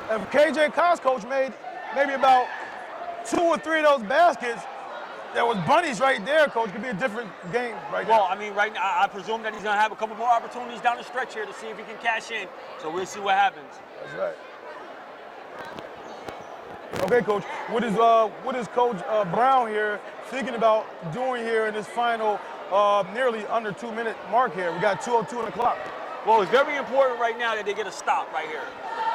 If KJ Cox, Coach, made maybe about 2 or 3 of those baskets, there was bunnies right there, Coach. Could be a different game right now. Well, I mean, right now, I presume that he's going to have a couple more opportunities down the stretch here to see if he can cash in. So we'll see what happens. That's right. Okay, Coach. What is Coach Brown here thinking about doing here in this final nearly under 2-minute mark here? We got 2:02 on the clock. Well, it's very important right now that they get a stop right here.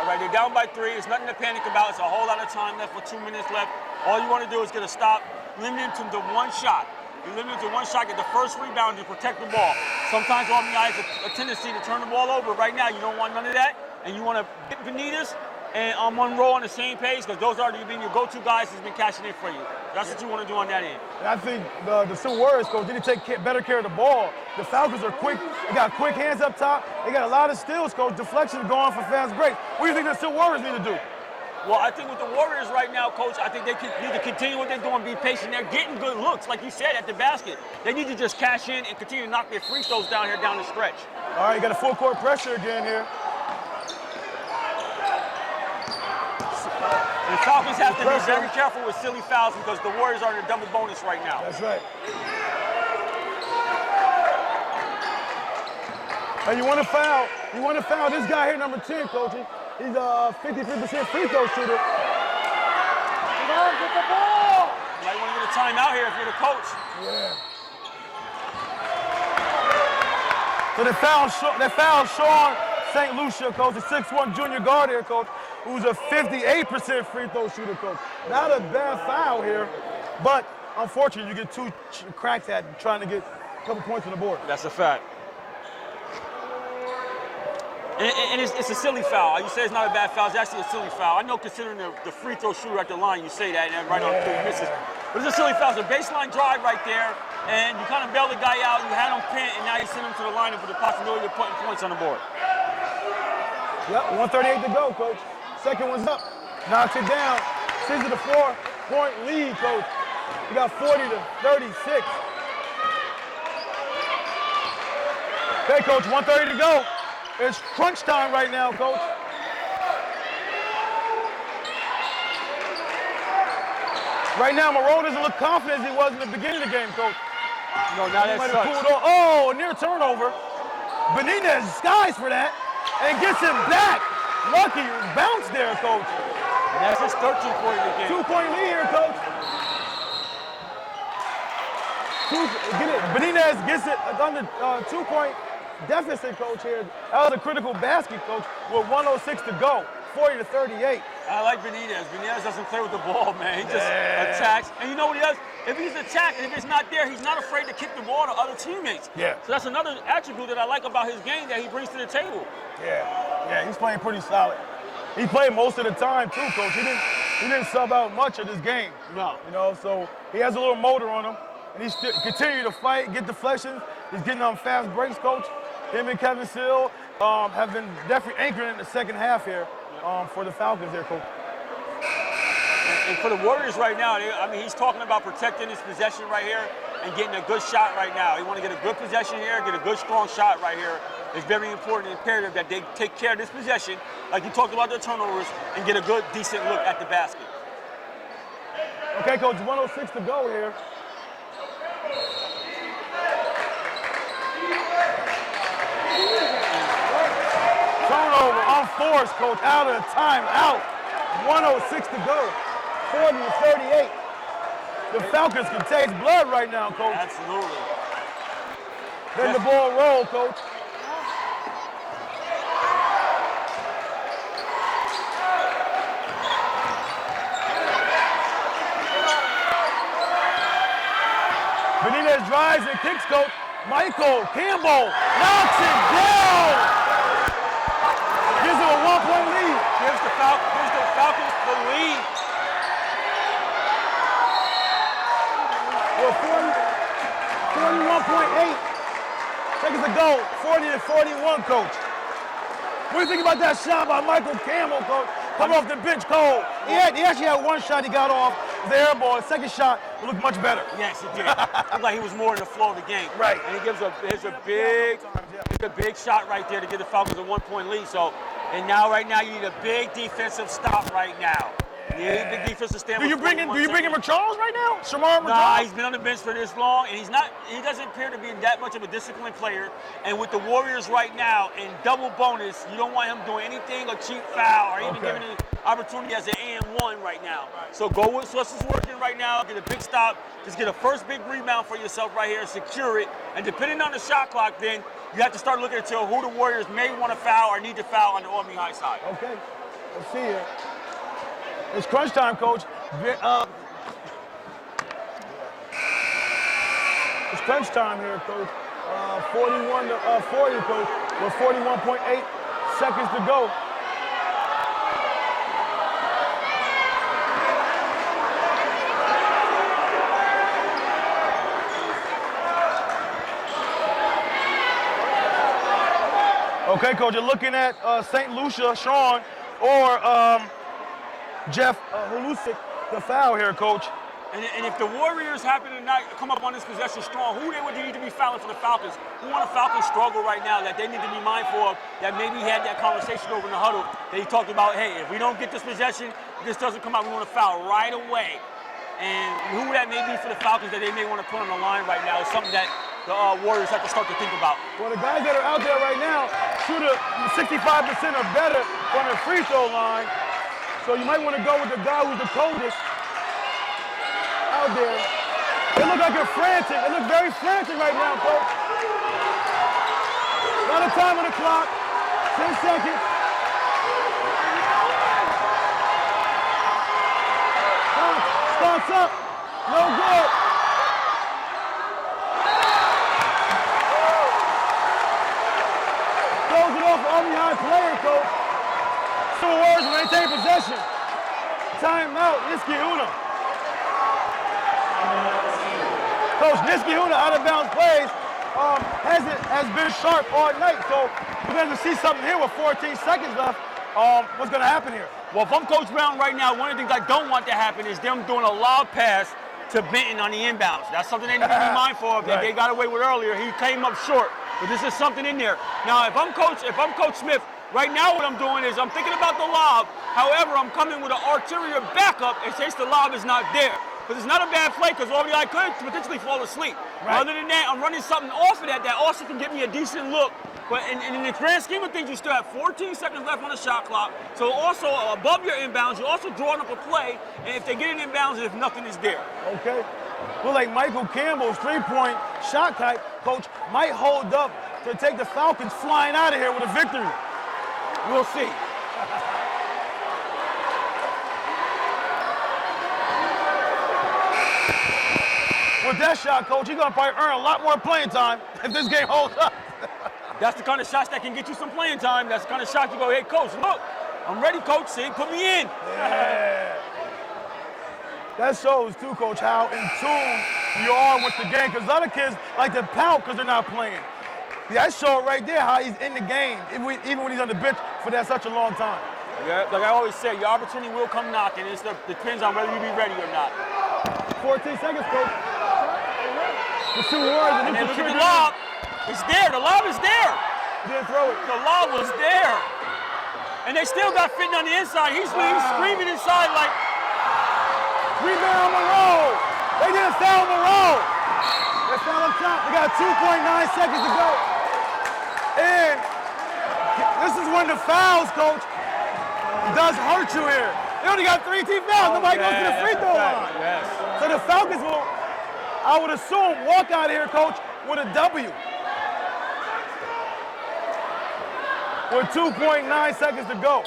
All right, they're down by 3. It's nothing to panic about. It's a whole lot of time left with 2 minutes left. All you want to do is get a stop, limit him to one shot. You limit him to one shot, get the first rebound, and protect the ball. Sometimes Albany High has a tendency to turn the ball over. Right now, you don't want none of that, and you want to get Benitez and Monroe on the same pace, because those are your go-to guys who's been cashing in for you. That's what you want to do on that end. And I think the Silver Warriors, Coach, need to take better care of the ball. The Falcons are quick. They got quick hands up top. They got a lot of steals, Coach. Deflections going for fast breaks. What do you think the Silver Warriors need to do? Well, I think with the Warriors right now, Coach, I think they need to continue what they're doing, be patient. They're getting good looks, like you said, at the basket. They need to just cash in and continue to knock their free throws down here down the stretch. All right, you got a full court pressure again here. The Falcons have to be very careful with silly fouls because the Warriors are in a double bonus right now. That's right. And you want to foul this guy here, number 10, Coach. He's a 53% free throw shooter. the ball. You might want to get a timeout here if you're the coach. Yeah. So they fouled Sean St. Lucia, coach, the 6'1" junior guard here, coach, who's a 58% free throw shooter, coach. Not a bad foul here, but unfortunately, you get 2 cracks at trying to get a couple points on the board. That's a fact. And it's a silly foul. You say it's not a bad foul. It's actually a silly foul. I know considering the free throw shooter at the line, you say that, and then right on cue, he misses. But it's a silly foul. It's a baseline drive right there, and you kind of bail the guy out. You had him pinned, and now you send him to the lineup with the possibility of putting points on the board. Yep, 1:38 to go, coach. Second one's up. Knocks it down. Sees it a 4-point lead, coach. You got 40 to 36. Okay, coach, 1:30 to go. It's crunch time right now, coach. Right now, Monroe doesn't look confident as he was in the beginning of the game, coach. No, now that's touch. Oh, near turnover. Benitez skies for that and gets it back. Lucky bounce there, coach. And that's his 13-point in the game. 2-point lead here, coach. Benitez gets it under 2-point deficit, coach, here. That was a critical basket, coach, with 1:06 to go. 40 to 38. I like Benitez. Benitez doesn't play with the ball, man. He just attacks. And you know what he does? If he's attacked, if it's not there, he's not afraid to kick the ball to other teammates. Yeah. So that's another attribute that I like about his game that he brings to the table. Yeah, he's playing pretty solid. He played most of the time too, coach. He didn't sub out much of this game. No. You know, so he has a little motor on him, and he's still continue to fight, get deflections. He's getting on fast breaks, coach. Him and Kevin Seal have been definitely anchoring in the second half here for the Falcons here, coach. And for the Warriors right now, he's talking about protecting his possession right here and getting a good shot right now. He want to get a good possession here, get a good, strong shot right here. It's very important and imperative that they take care of this possession, like you talked about the turnovers, and get a good, decent look at the basket. Okay, coach, 1:06 to go here. Turnover, unforced, coach, out of the timeout. 1:06 to go. 40 to 38. The Falcons can taste blood right now, coach. Absolutely. Then the ball roll, coach. Benitez drives and kicks, coach. Michael Campbell knocks it down. Gives him a 1-point lead. Gives the Falcons the lead. Well, 41.8 seconds to go. 40 to 41, coach. What do you think about that shot by Michael Campbell, coach? Coming off the bench cold. He actually had one shot he got off the air ball. His second shot looked much better. Yes, it did. Looked like he was more in the flow of the game. Right. And he gives a big shot right there to give the Falcons a 1-point lead. So, and now right now you need a big defensive stop right now. You need a big defensive stand. Do you bring in Charles right now? Shamar Nah, he's been on the bench for this long, and he doesn't appear to be that much of a disciplined player. And with the Warriors right now in double bonus, you don't want him doing anything, a cheap foul, or even giving an opportunity as an and-1 right now. So go with what's working right now, get a big stop, just get a first big rebound for yourself right here, secure it, and depending on the shot clock, then you have to start looking at who the Warriors may want to foul or need to foul on the Albany High side. Okay, let's see here. It's crunch time, coach. It's crunch time here, coach. 41 to 40, coach, with 41.8 seconds to go. Okay, coach, you're looking at St. Lucia, Sean, or Jeff Hulusik, the foul here, coach. And if the Warriors happen to not come up on this possession strong, who they would need to be fouling for the Falcons? Who on the Falcons struggle right now that they need to be mindful of, that maybe he had that conversation over in the huddle that he talked about, hey, if we don't get this possession, this doesn't come out, we want to foul right away. And who that may be for the Falcons that they may want to put on the line right now is something that the Warriors have to start to think about. Well, the guys that are out there right now shoot 65% or better from the free throw line. So you might want to go with the guy who's the coldest out there. They look like they're frantic. They look very frantic right now, Coach. Not a time on the clock. 10 seconds. Starts up. No good. Throws it off Albany High player, Coach. Silver Warriors maintain possession. Timeout, Niskayuna. Coach, Niskayuna out of bounds plays has been sharp all night, so we're going to see something here with 14 seconds left. What's going to happen here? Well, if I'm Coach Brown right now, one of the things I don't want to happen is them doing a lob pass to Benton on the inbounds. That's something they need to be mindful of that they got away with earlier. He came up short, but this is something in there. Now, if I'm Coach Smith, right now what I'm doing is I'm thinking about the lob. However, I'm coming with an arterial backup in case the lob is not there. Because it's not a bad play, because already I could potentially fall asleep. Right. Other than that, I'm running something off of that also can get me a decent look. But in the grand scheme of things, you still have 14 seconds left on the shot clock. So also above your inbounds, you're also drawing up a play. And if they get an inbounds, if nothing is there. Okay. Well, like Michael Campbell's three-point shot type, Coach, might hold up to take the Falcons flying out of here with a victory. We'll see. With that shot, Coach, he's going to probably earn a lot more playing time if this game holds up. That's the kind of shots that can get you some playing time. That's the kind of shot you go, hey, Coach, look, I'm ready, Coach. See, put me in. Yeah. That shows, too, Coach, how in tune you are with the game. Because a lot of kids like to pout because they're not playing. Yeah, that shows right there how he's in the game, even when he's on the bench for that such a long time. Yeah, like I always say, your opportunity will come knocking. It depends on whether you be ready or not. 14 seconds, Coach. The Silver Warriors, and then look at the lob. It's there. The lob is there. Didn't throw it. The lob was there. And they still got fitting on the inside. He's screaming inside like, rebound Monroe. They didn't foul Monroe. They foul up top. We got 2.9 seconds to go. And this is when the fouls, Coach, does hurt you here. They only got 3 team fouls. Nobody goes to the free throw line. Yes. So the Falcons will, I would assume, walk out of here, Coach, with a W. With 2.9 seconds to go.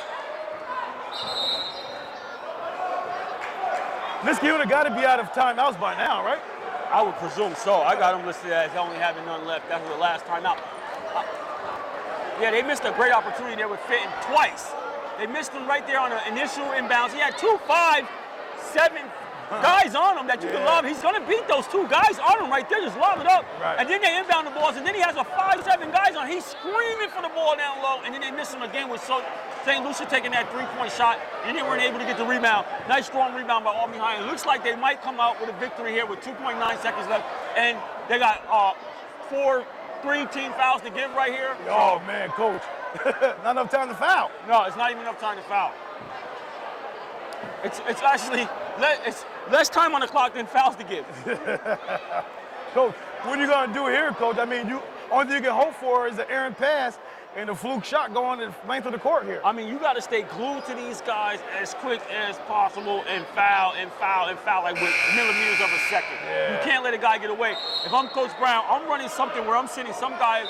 Niskayuna got to be out of timeouts by now, right? I would presume so. I got him listed as only having none left. That was the last timeout. Yeah, they missed a great opportunity there with Fitton twice. They missed him right there on the initial inbounds. He had 2, 5, 7 guys on him that you can lob. He's going to beat those 2 guys on him right there. Just lob it up. Right. And then they inbound the balls, and then he has a 5, 7 guys on. He's screaming for the ball down low, and then they miss him again with St. Lucia taking that 3-point shot, and they weren't able to get the rebound. Nice strong rebound by Albany High. It looks like they might come out with a victory here with 2.9 seconds left, and they got 3 team fouls to give right here. Oh, man, Coach. Not enough time to foul. No, it's not even enough time to foul. It's actually it's less time on the clock than fouls to give. Coach, what are you going to do here, Coach? I mean, only thing you can hope for is an errant pass and a fluke shot going the length of the court here. I mean, you got to stay glued to these guys as quick as possible and foul and foul and foul, like with millimeters of a second. Yeah. You can't let a guy get away. If I'm Coach Brown, I'm running something where I'm sending some guy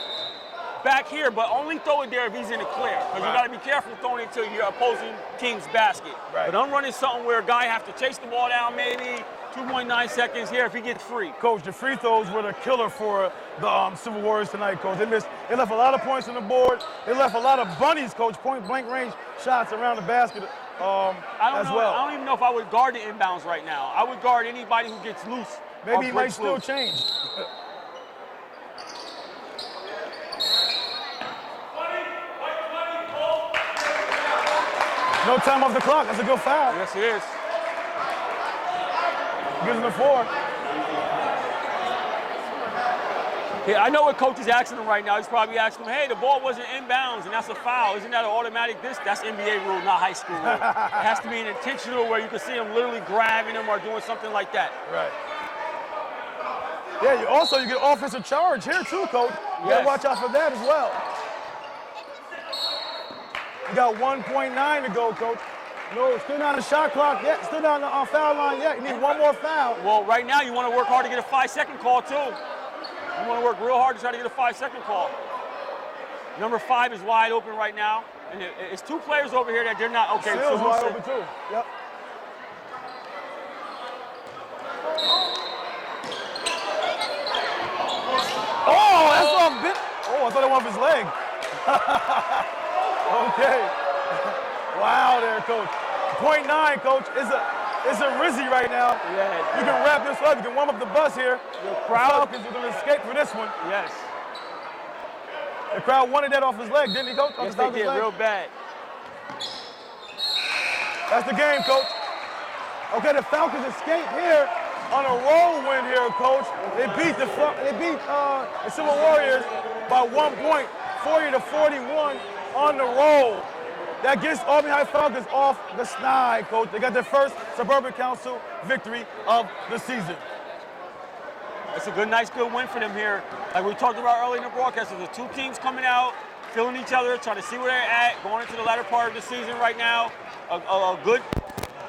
back here, but only throw it there if he's in the clear. Because you got to be careful throwing it to your opposing team's basket. Right. But I'm running something where a guy have to chase the ball down maybe 2.9 seconds here if he gets free. Coach, the free throws were the killer for the Silver Warriors tonight, Coach. They left a lot of points on the board. They left a lot of bunnies, Coach, point-blank range shots around the basket well. I don't even know if I would guard the inbounds right now. I would guard anybody who gets loose. Maybe he might still change. No time off the clock. That's a good foul. Yes, it is. Gives him the 4. Yeah, I know what coach is asking him right now. He's probably asking him, hey, the ball wasn't inbounds, and that's a foul. Isn't that an automatic this? That's NBA rule, not high school rule. It has to be an intentional where you can see him literally grabbing him or doing something like that. Right. Yeah, you get offensive charge here too, Coach. You gotta watch out for that as well. You got 1.9 to go, Coach. No, still not on the shot clock yet. Still not on the foul line yet. You need one more foul. Well, right now you want to work hard to get a 5-second call too. You want to work real hard to try to get a 5-second call. Number 5 is wide open right now. And it's 2 players over here that they're not, okay. Seals so wide open too. Yep. Oh, that's off bit. Oh, I thought it went off his leg. Okay. Wow there, Coach. 0.9, Coach. It's a Rizzy right now. Yeah. You can wrap this up. You can warm up the bus here. The crowd. The Falcons are going to escape for this one. Yes. The crowd wanted that off his leg, didn't he, Coach? Yes, they did, real bad. That's the game, Coach. Okay, the Falcons escape here on a roll win here, Coach. They beat the Silver Warriors by 1 point, 40-41 on the roll. That gets Albany High Falcons off the snide, Coach. They got their first Suburban Council victory of the season. It's a nice win for them here. Like we talked about earlier in the broadcast, there's the 2 teams coming out, feeling each other, trying to see where they're at, going into the latter part of the season right now. A good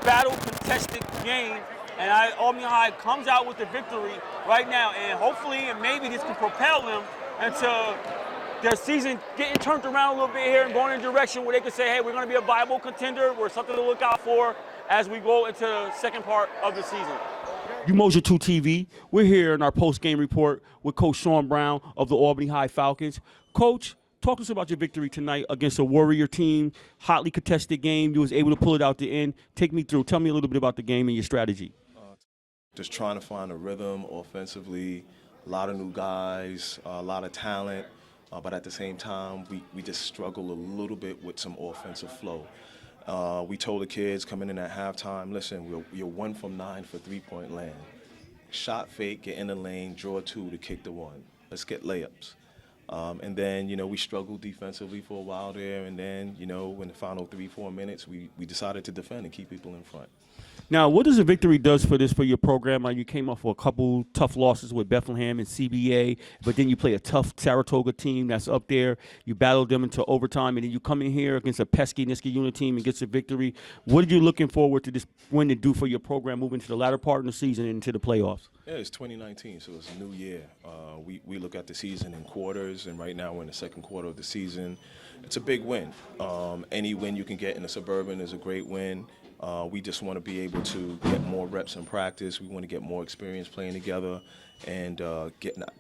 battle contested game, and Albany High comes out with the victory right now, and hopefully and maybe this can propel them into their season getting turned around a little bit here and going in a direction where they can say, hey, we're going to be a viable contender. We're something to look out for as we go into the second part of the season. Umoja 2 TV. We're here in our post-game report with Coach Sean Brown of the Albany High Falcons. Coach, talk to us about your victory tonight against a Warrior team, hotly contested game. You was able to pull it out the end. Take me through. Tell me a little bit about the game and your strategy. Just trying to find a rhythm offensively, a lot of new guys, a lot of talent, but at the same time, we just struggle a little bit with some offensive flow. We told the kids coming in at halftime, listen, you're 1 from 9 for three-point land. Shot fake, get in the lane, draw 2 to kick the 1. Let's get layups. And then, we struggled defensively for a while there, and then, in the final 3-4 minutes, we decided to defend and keep people in front. Now, what does a victory does for your program? You came off a couple tough losses with Bethlehem and CBA, but then you play a tough Saratoga team that's up there. You battled them into overtime, and then you come in here against a pesky Niskayuna team and gets a victory. What are you looking forward to this win to do for your program moving to the latter part of the season and into the playoffs? Yeah, it's 2019, so it's a new year. We look at the season in quarters, and right now we're in the second quarter of the season. It's a big win. Any win you can get in the Suburban is a great win. We just want to be able to get more reps in practice. We want to get more experience playing together and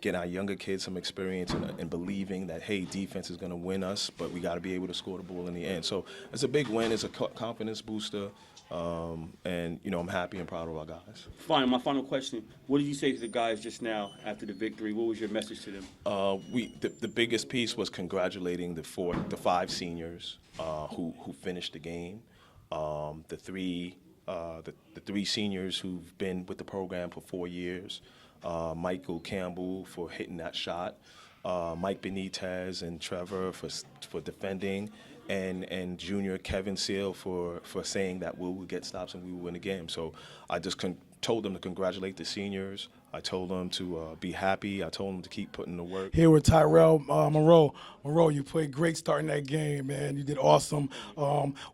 get our younger kids some experience and believing that, hey, defense is going to win us, but we got to be able to score the ball in the end. So it's a big win. It's a confidence booster. And, I'm happy and proud of our guys. Fine. My final question. What did you say to the guys just now after the victory? What was your message to them? The biggest piece was congratulating the 5 seniors who finished the game. The three seniors who've been with the program for 4 years, Michael Campbell for hitting that shot, Mike Benitez and Trevor for defending, and junior Kevin Seal for saying that we will get stops and we will win the game. So I just told them to congratulate the seniors. I told them to be happy. I told them to keep putting the work. Here with Tye-Rell, Monroe. Monroe, you played great starting that game, man. You did awesome.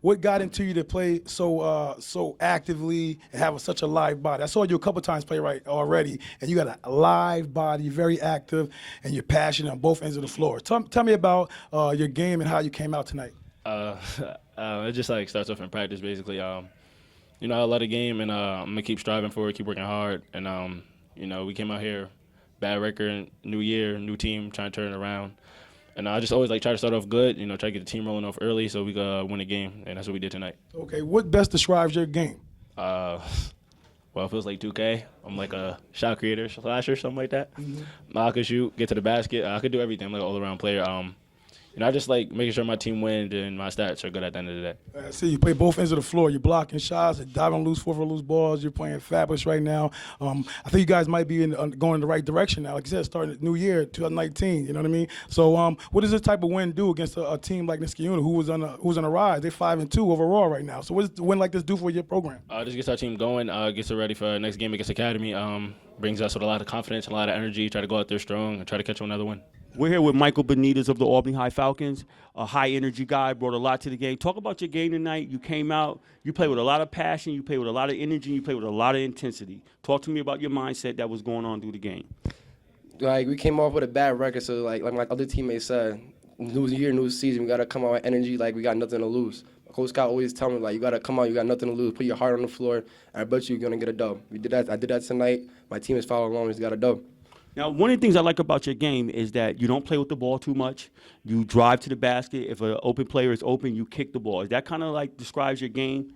What got into you to play so actively and have such a live body? I saw you a couple times play right already, and you got a live body, very active, and you're passionate on both ends of the floor. Tell me about your game and how you came out tonight. It just starts off in practice, basically. I love the game, and I'm gonna keep striving for it, keep working hard, and we came out here, bad record, new year, new team, trying to turn it around. And I just always try to start off good, try to get the team rolling off early so we could win the game, and that's what we did tonight. Okay, what best describes your game? Well, it feels like 2K. I'm like a shot creator, slasher, something like that. Mm-hmm. I could shoot, get to the basket. I could do everything. I'm like an all-around player. I just like making sure my team wins and my stats are good at the end of the day. I see you play both ends of the floor. You're blocking shots, you're diving loose, 4 for loose balls. You're playing fabulous right now. I think you guys might be going in the right direction now. Like I said, starting the new year, 2019. You know what I mean? So, what does this type of win do against a team like Niskayuna, who's on a rise? They're 5-2 overall right now. So, what does a win like this do for your program? Just gets our team going, gets it ready for the next game against Academy. Brings us with a lot of confidence, a lot of energy. Try to go out there strong and try to catch another win. We're here with Alamo-Benitez of the Albany High Falcons, a high-energy guy, brought a lot to the game. Talk about your game tonight. You came out, you played with a lot of passion, you played with a lot of energy, you played with a lot of intensity. Talk to me about your mindset that was going on through the game. Like, we came off with a bad record, so like my other teammates said, new year, new season, we got to come out with energy like we got nothing to lose. Coach Scott always tell me, like, you got to come out, you got nothing to lose, put your heart on the floor, and I bet you're going to get a dub. We did that. I did that tonight. My team is following along. We got a dub. Now, one of the things I like about your game is that you don't play with the ball too much. You drive to the basket. If an open player is open, you kick the ball. Is that kind of like describes your game?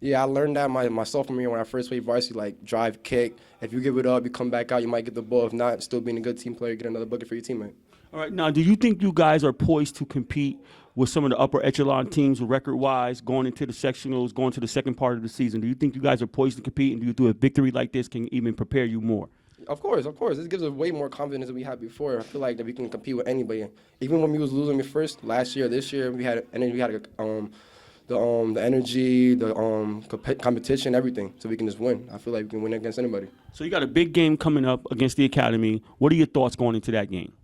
Yeah, I learned that my sophomore year when I first played varsity, like drive, kick. If you give it up, you come back out, you might get the ball. If not, still being a good team player, get another bucket for your teammate. All right. Now, do you think you guys are poised to compete with some of the upper echelon teams record-wise going into the sectionals, going to the second part of the season? Do you think you guys are poised to compete, and do you do a victory like this can even prepare you more? Of course. This gives us way more confidence than we had before. I feel like that we can compete with anybody. Even when we was losing first last year, this year we had the energy, the competition, everything, so we can just win. I feel like we can win against anybody. So you got a big game coming up against the Academy. What are your thoughts going into that game?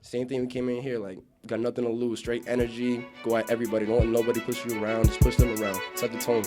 Same thing, we came in here like got nothing to lose. Straight energy, go at everybody. Don't let nobody push you around. Just push them around. Set the tone.